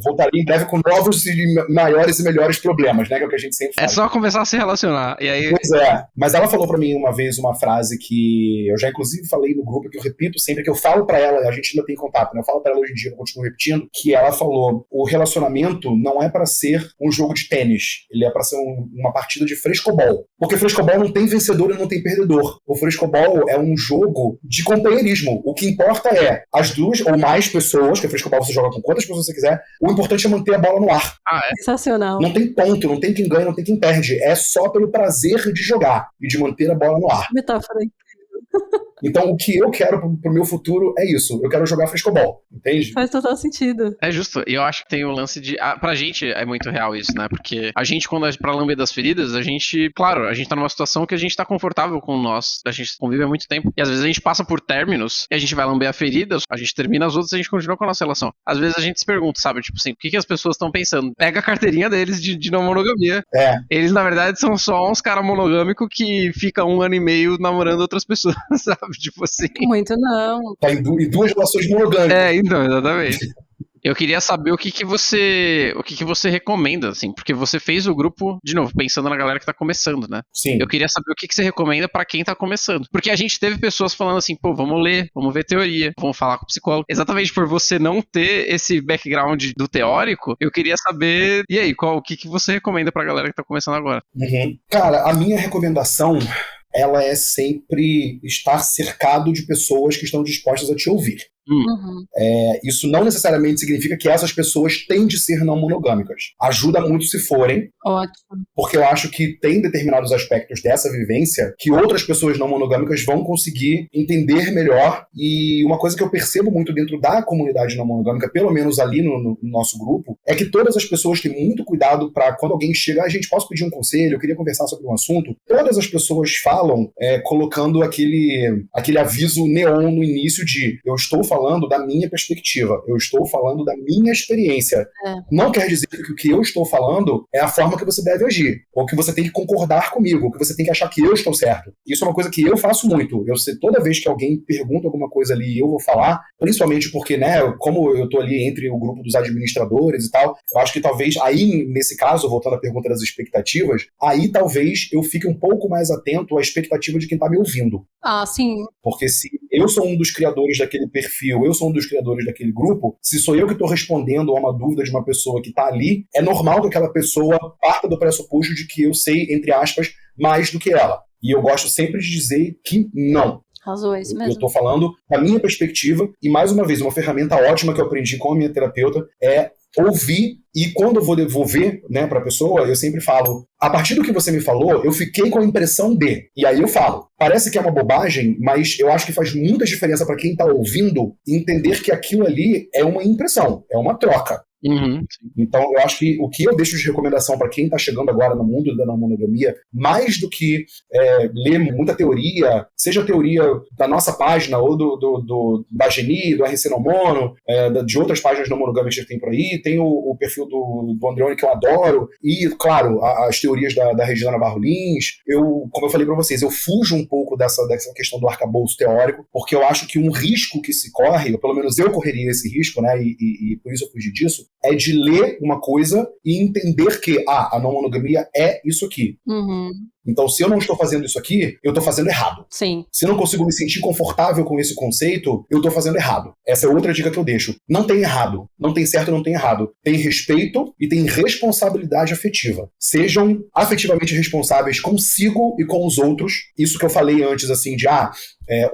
Voltaria em breve com novos e maiores e melhores problemas, né? Que é o que a gente sempre faz. É só começar a se relacionar. E aí... Pois é. Mas ela falou pra mim uma vez uma frase que eu já inclusive falei no grupo, que eu repito sempre, que eu falo pra ela, a gente ainda tem contato, né? Eu falo pra ela hoje em dia, eu continuo repetindo, que ela falou, o relacionamento não é pra ser um jogo de tênis, ele é pra ser uma partida de frescobol. Porque frescobol não tem vencedor e não tem perdedor. O frescobol é um jogo de companheirismo. O que importa é as duas ou mais pessoas, que o frescobol você joga com quantas pessoas você quiser, o importante é manter a bola no ar. Sensacional. Não tem ponto, não tem quem ganha, não tem quem perde. É só pelo prazer de jogar e de manter a bola no ar. Metáfora incrível. Então, o que eu quero pro meu futuro é isso. Eu quero jogar frescobol, entende? Faz total sentido. É justo. E eu acho que tem o lance de... pra gente é muito real isso, né? Porque a gente, quando pra lamber das feridas, a gente... Claro, a gente tá numa situação que a gente tá confortável com nós. A gente convive há muito tempo. E às vezes a gente passa por términos e a gente vai lamber a ferida, a gente termina as outras e a gente continua com a nossa relação. Às vezes a gente se pergunta, sabe? Tipo assim, o que as pessoas estão pensando? Pega a carteirinha deles de não monogamia. Eles, na verdade, são só uns caras monogâmicos que ficam 1 ano e meio namorando outras pessoas, sabe? Tipo assim. Muito não. Tá em duas relações monogâmicas. Então, exatamente. Eu queria saber o que você recomenda, assim, porque você fez o grupo, de novo, pensando na galera que tá começando, né? Sim. Eu queria saber o que você recomenda pra quem tá começando. Porque a gente teve pessoas falando assim, pô, vamos ler, vamos ver teoria, vamos falar com o psicólogo. Exatamente por você não ter esse background do teórico, eu queria saber, e aí, o que você recomenda pra galera que tá começando agora? Cara, a minha recomendação, ela é sempre estar cercado de pessoas que estão dispostas a te ouvir. Isso não necessariamente significa que essas pessoas têm de ser não monogâmicas. Ajuda muito se forem. Ótimo. Porque eu acho que tem determinados aspectos dessa vivência que outras pessoas não monogâmicas vão conseguir entender melhor. E uma coisa que eu percebo muito dentro da comunidade não monogâmica, pelo menos ali no nosso grupo, é que todas as pessoas têm muito cuidado para quando alguém chega, gente, posso pedir um conselho, eu queria conversar sobre um assunto. Todas as pessoas falam colocando aquele aviso neon no início de eu estou falando da minha perspectiva, eu estou falando da minha experiência. Não quer dizer que o que eu estou falando é a forma que você deve agir, ou que você tem que concordar comigo, ou que você tem que achar que eu estou certo. Isso é uma coisa que eu faço muito. Eu sei, toda vez que alguém pergunta alguma coisa ali e eu vou falar, principalmente porque, né, como eu estou ali entre o grupo dos administradores e tal, eu acho que talvez aí, nesse caso, voltando à pergunta das expectativas, aí talvez eu fique um pouco mais atento à expectativa de quem está me ouvindo. Ah, sim. Porque se eu sou um dos criadores daquele perfil, eu sou um dos criadores daquele grupo, se sou eu que estou respondendo a uma dúvida de uma pessoa que está ali, é normal que aquela pessoa parta do pressuposto de que eu sei, entre aspas, mais do que ela. E eu gosto sempre de dizer que não. Arrasou, é isso mesmo. Eu estou falando da minha perspectiva, e mais uma vez, uma ferramenta ótima que eu aprendi com a minha terapeuta é ouvir, e quando eu vou devolver, né, para a pessoa, eu sempre falo, a partir do que você me falou, eu fiquei com a impressão de, e aí eu falo, parece que é uma bobagem, mas eu acho que faz muita diferença para quem está ouvindo entender que aquilo ali é uma impressão, é uma troca. Uhum. Então eu acho que o que eu deixo de recomendação para quem está chegando agora no mundo da não monogamia, mais do que ler muita teoria, seja a teoria da nossa página ou da Geni, do RC Não Mono, de outras páginas não monogâmicas que tem por aí, tem o perfil do Andreoni que eu adoro, e claro, as teorias da Regina Navarro Lins. Como eu falei para vocês, eu fujo um pouco dessa questão do arcabouço teórico, porque eu acho que um risco que se corre, ou pelo menos eu correria esse risco, né, e por isso eu fugi disso, é de ler uma coisa e entender que a não monogamia é isso aqui. Uhum. Então, se eu não estou fazendo isso aqui, eu estou fazendo errado. Sim. Se eu não consigo me sentir confortável com esse conceito, eu estou fazendo errado. Essa é outra dica que eu deixo. Não tem errado. Não tem certo, não tem errado. Tem respeito e tem responsabilidade afetiva. Sejam afetivamente responsáveis consigo e com os outros. Isso que eu falei antes, assim, de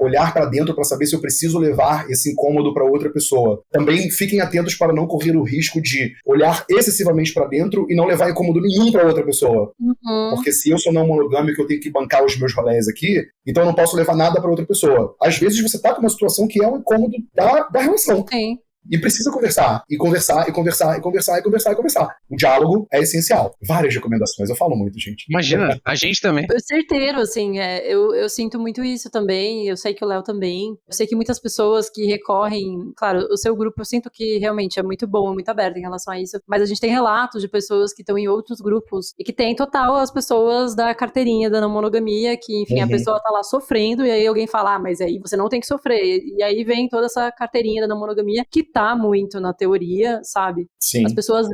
olhar para dentro para saber se eu preciso levar esse incômodo para outra pessoa. Também fiquem atentos para não correr o risco de olhar excessivamente para dentro e não levar incômodo nenhum para outra pessoa. Uhum. Porque se eu sou não monogâmico, eu tenho que bancar os meus rolés aqui, então eu não posso levar nada para outra pessoa. Às vezes você tá com uma situação que é um incômodo da relação. Sim. E precisa conversar, e conversar, e conversar, e conversar, e conversar, e conversar. O diálogo é essencial. Várias recomendações, eu falo muito, gente. Imagina, a gente também. Certeiro, assim, eu sinto muito isso também, eu sei que o Léo também. Eu sei que muitas pessoas que recorrem, claro, o seu grupo eu sinto que realmente é muito bom, muito aberto em relação a isso, mas a gente tem relatos de pessoas que estão em outros grupos e que tem total as pessoas da carteirinha da não monogamia, que, enfim, a pessoa tá lá sofrendo e aí alguém fala, mas aí você não tem que sofrer. E aí vem toda essa carteirinha da não monogamia que tá muito na teoria, sabe? Sim. As pessoas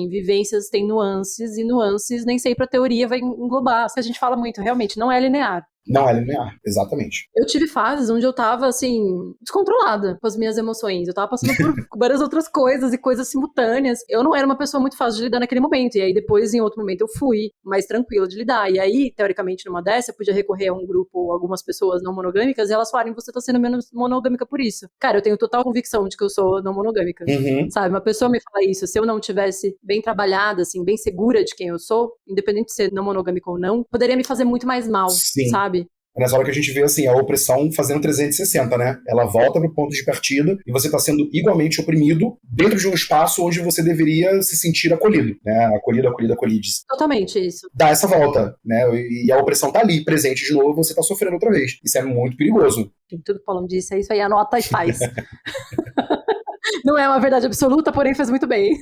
vivências têm nuances, e nuances nem sempre a teoria vai englobar. Isso que a gente fala muito, realmente, não é linear. Não é linear, exatamente. Eu tive fases onde eu tava, assim, descontrolada com as minhas emoções. Eu tava passando por várias outras coisas e coisas simultâneas. Eu não era uma pessoa muito fácil de lidar naquele momento. E aí, depois, em outro momento, eu fui mais tranquila de lidar. E aí, teoricamente, numa dessa, eu podia recorrer a um grupo ou algumas pessoas não monogâmicas e elas falarem, você tá sendo menos monogâmica por isso. Cara, eu tenho total convicção de que eu sou não monogâmica. Sabe? Uma pessoa me fala isso, se eu não tivesse bem trabalhada, assim, bem segura de quem eu sou, independente de ser não monogâmica ou não, poderia me fazer muito mais mal, sabe? É nessa hora que a gente vê, assim, a opressão fazendo 360, né? Ela volta pro ponto de partida e você tá sendo igualmente oprimido dentro de um espaço onde você deveria se sentir acolhido, né? Acolhido. Totalmente isso. Dá essa volta, né? E a opressão tá ali, presente de novo, você tá sofrendo outra vez. Isso é muito perigoso. Tem tudo que o Paulo disse, é isso aí, anota e faz. Não é uma verdade absoluta, porém faz muito bem.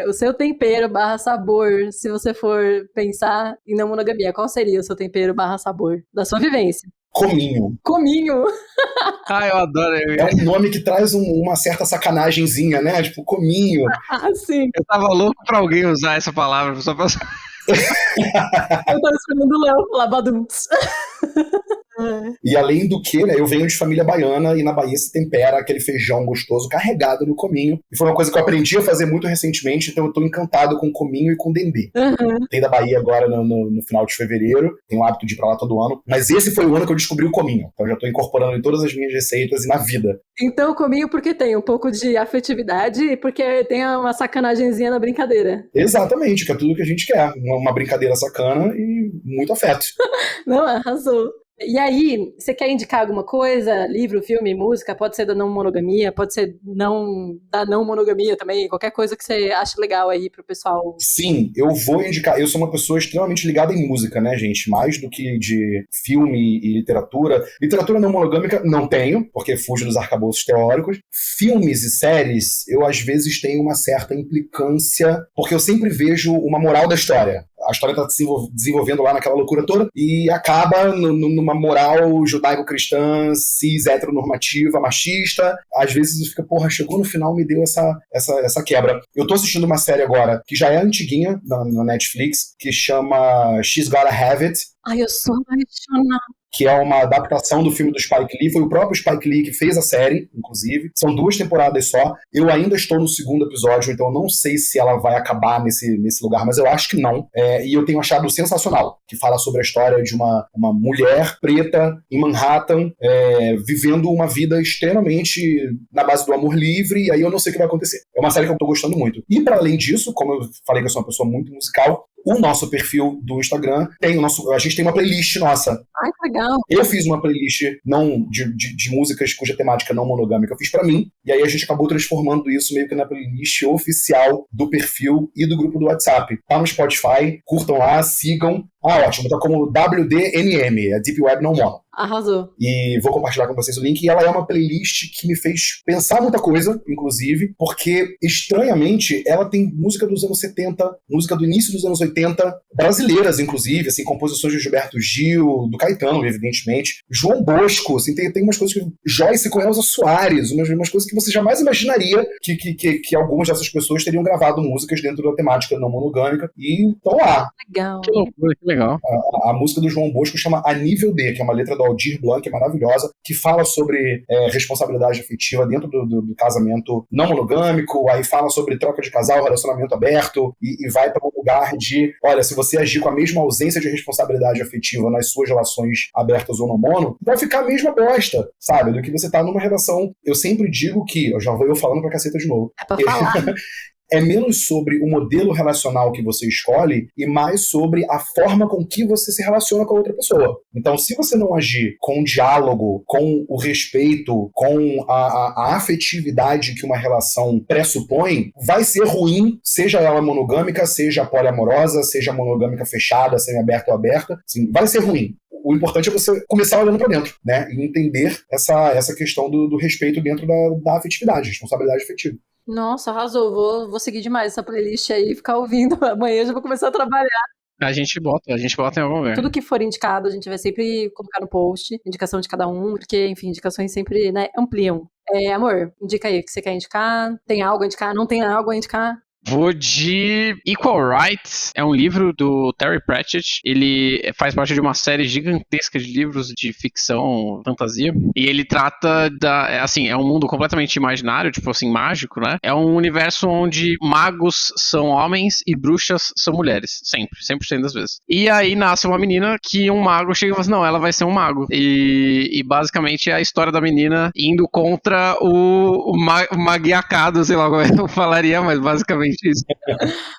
O seu tempero / sabor, se você for pensar em não monogamia, qual seria o seu tempero / sabor da sua vivência? Cominho. Cominho? Eu adoro. É um nome que traz uma certa sacanagemzinha, né? Tipo, cominho. Sim. Eu tava louco pra alguém usar essa palavra, só pra... Eu tava esperando o Léo falar baduntos. E além do que, né, eu venho de família baiana e na Bahia se tempera aquele feijão gostoso carregado no cominho. E foi uma coisa que eu aprendi a fazer muito recentemente, então eu tô encantado com cominho e com dendê. Tem da Bahia agora no final de fevereiro, tenho o hábito de ir pra lá todo ano, mas esse foi o ano que eu descobri o cominho. Então eu já tô incorporando em todas as minhas receitas e na vida. Então o cominho porque tem um pouco de afetividade e porque tem uma sacanagemzinha na brincadeira. Exatamente, que é tudo que a gente quer. Uma brincadeira sacana e muito afeto. Não, arrasou. E aí, você quer indicar alguma coisa? Livro, filme, música? Pode ser da não monogamia, pode ser da não monogamia também, qualquer coisa que você acha legal aí pro pessoal. Sim, eu vou indicar. Eu sou uma pessoa extremamente ligada em música, né, gente? Mais do que de filme e literatura. Literatura não monogâmica não tenho, porque fujo dos arcabouços teóricos. Filmes e séries, eu às vezes tenho uma certa implicância, porque eu sempre vejo uma moral da história. A história está se desenvolvendo lá naquela loucura toda e acaba numa moral judaico-cristã, cis, heteronormativa, machista. Às vezes fica, porra, chegou no final, me deu essa quebra. Eu tô assistindo uma série agora que já é antiguinha na Netflix, que chama She's Gotta Have It. Ai, eu sou apaixonada. Que é uma adaptação do filme do Spike Lee. Foi o próprio Spike Lee que fez a série, inclusive. São 2 temporadas só. Eu ainda estou no 2º episódio, então eu não sei se ela vai acabar nesse lugar, mas eu acho que não. E eu tenho achado sensacional, que fala sobre a história de uma mulher preta em Manhattan, vivendo uma vida extremamente na base do amor livre, e aí eu não sei o que vai acontecer. É uma série que eu estou gostando muito. E para além disso, como eu falei que eu sou uma pessoa muito musical, o nosso perfil do Instagram a gente tem uma playlist nossa. Ai, que legal. Eu fiz uma playlist de músicas cuja temática não monogâmica eu fiz pra mim, e aí a gente acabou transformando isso meio que na playlist oficial do perfil e do grupo do WhatsApp. Tá no Spotify, curtam lá, sigam. Ótimo, tá como WDNM, a Deep Web No Mono. Arrasou. E vou compartilhar com vocês o link. E ela é uma playlist que me fez pensar muita coisa, inclusive, porque, estranhamente, ela tem música dos anos 70, música do início dos anos 80, brasileiras, inclusive, assim, composições de Gilberto Gil, do Caetano, evidentemente, João Bosco, assim, tem umas coisas que... Joyce com Elza Soares, umas coisas que você jamais imaginaria que algumas dessas pessoas teriam gravado músicas dentro da temática não monogâmica, e estão lá. Legal. Que loucura, que legal. A música do João Bosco chama A Nível D, que é uma letra do Aldir Blanc, maravilhosa, que fala sobre responsabilidade afetiva dentro do casamento não monogâmico, aí fala sobre troca de casal, relacionamento aberto, e vai para um lugar de, olha, se você agir com a mesma ausência de responsabilidade afetiva nas suas relações abertas ou no mono, vai ficar a mesma bosta, sabe, do que você tá numa relação. Eu sempre digo que, eu já vou eu falando pra caceta de novo. É pra falar. É menos sobre o modelo relacional que você escolhe e mais sobre a forma com que você se relaciona com a outra pessoa. Então, se você não agir com o diálogo, com o respeito, com a afetividade que uma relação pressupõe, vai ser ruim, seja ela monogâmica, seja poliamorosa, seja monogâmica fechada, semi-aberta ou aberta, assim, vai ser ruim. O importante é você começar olhando para dentro, né? E entender essa questão do respeito dentro da afetividade, responsabilidade afetiva. Nossa, arrasou. Vou seguir demais essa playlist aí e ficar ouvindo. Amanhã eu já vou começar a trabalhar. A gente bota em algum lugar. Tudo que for indicado, a gente vai sempre colocar no post, indicação de cada um, porque, enfim, indicações sempre, né, ampliam. Amor, indica aí o que você quer indicar. Tem algo a indicar? Não tem algo a indicar? Vou de Equal Rights, é um livro do Terry Pratchett, ele faz parte de uma série gigantesca de livros de ficção, fantasia, e ele trata é um mundo completamente imaginário, tipo assim, mágico, né? É um universo onde magos são homens e bruxas são mulheres, sempre, 100% das vezes. E aí nasce uma menina que um mago chega e fala assim, não, ela vai ser um mago. E basicamente é a história da menina indo contra o magiacado, sei lá como eu falaria, mas basicamente isso.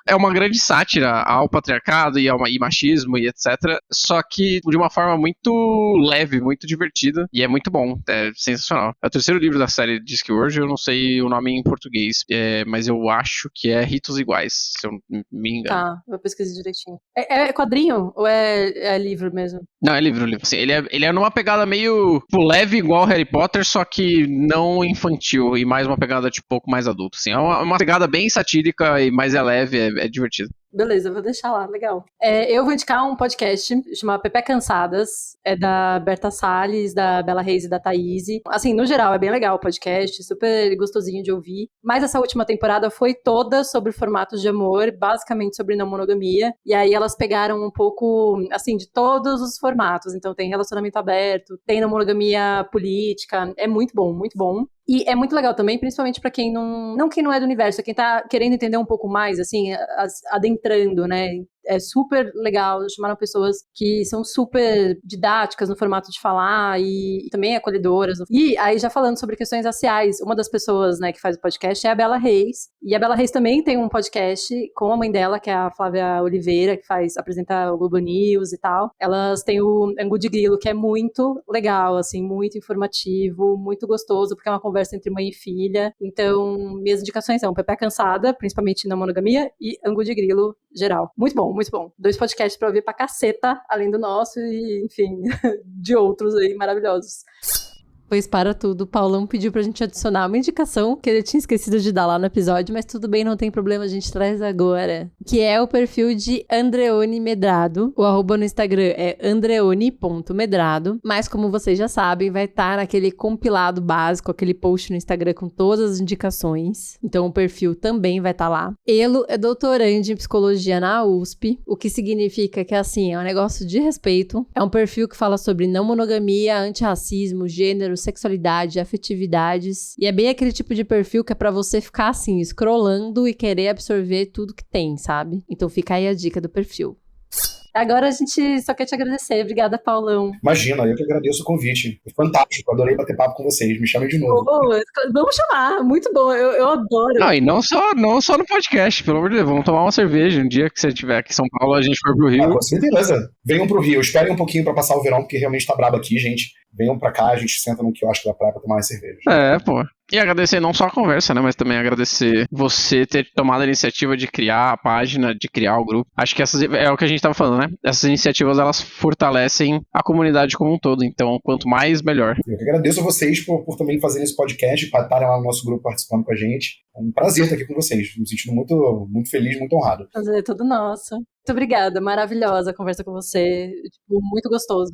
É uma grande sátira ao patriarcado e machismo e etc. Só que de uma forma muito leve, muito divertida. E é muito bom, é sensacional. É o 3º livro da série Discworld, eu não sei o nome em português, mas eu acho que é Ritos Iguais, se eu não me engano. Tá, vou pesquisar direitinho. É quadrinho ou é livro mesmo? Não, é livro. Assim, ele é numa pegada meio leve igual Harry Potter, só que não infantil e mais uma pegada tipo, um pouco mais adulta. Assim. É uma pegada bem satírica, mas é leve, é divertido. Beleza, vou deixar lá, legal. Eu vou indicar um podcast chamado Pepe Cansadas, é da Berta Salles, da Bela Reis e da Thaís. Assim, no geral, é bem legal o podcast, super gostosinho de ouvir. Mas essa última temporada foi toda sobre formatos de amor, basicamente sobre não monogamia. E aí elas pegaram um pouco, assim, de todos os formatos. Então tem relacionamento aberto, tem não monogamia política, é muito bom, muito bom. E é muito legal também, principalmente pra quem não é do universo, quem tá querendo entender um pouco mais, assim, adentrando, né, é super legal, chamaram pessoas que são super didáticas no formato de falar e também acolhedoras. E aí, já falando sobre questões raciais, uma das pessoas, né, que faz o podcast é a Bela Reis, e a Bela Reis também tem um podcast com a mãe dela, que é a Flávia Oliveira, que apresenta o Globo News e tal. Elas têm o Angu de Grilo, que é muito legal, assim, muito informativo, muito gostoso, porque é uma conversa entre mãe e filha. Então, minhas indicações são Pepe Cansada, principalmente na monogamia, e Angu de Grilo, geral. Muito bom, muito bom. 2 podcasts pra ouvir pra caceta, além do nosso e, enfim, de outros aí maravilhosos. Pois para tudo, o Paulão pediu pra gente adicionar uma indicação que ele tinha esquecido de dar lá no episódio, mas tudo bem, não tem problema, a gente traz agora. Que é o perfil de Andreone Medrado. O arroba no Instagram é andreone.medrado. Mas como vocês já sabem, vai estar naquele compilado básico, aquele post no Instagram com todas as indicações. Então o perfil também vai estar lá. Elo é doutorande em psicologia na USP, o que significa que, assim, é um negócio de respeito. É um perfil que fala sobre não monogamia, antirracismo, gênero, sexualidade, afetividades, e é bem aquele tipo de perfil que é pra você ficar assim, scrollando e querer absorver tudo que tem, sabe? Então fica aí a dica do perfil. Agora a gente só quer te agradecer. Obrigada, Paulão. Imagina, eu que agradeço o convite. Fantástico, adorei bater papo com vocês. Me chamem de novo. Vamos chamar, muito bom, eu adoro. Não, e não só no podcast, pelo amor de Deus, vamos tomar uma cerveja um dia que você estiver aqui em São Paulo, a gente for pro Rio. Com certeza. Venham pro Rio, esperem um pouquinho pra passar o verão, porque realmente tá brabo aqui, gente. Venham pra cá, a gente senta no quiosque da praia pra tomar uma cerveja. Pô. E agradecer não só a conversa, né, mas também agradecer você ter tomado a iniciativa de criar a página, de criar o grupo. Acho que é o que a gente tava falando, né? Essas iniciativas, elas fortalecem a comunidade como um todo, então quanto mais, melhor. Eu que agradeço a vocês por também fazerem esse podcast, para estarem lá no nosso grupo participando com a gente. É um prazer estar aqui com vocês, me sentindo muito, muito feliz, muito honrado. Prazer é todo nosso. Muito obrigada, maravilhosa a conversa com você, muito gostoso.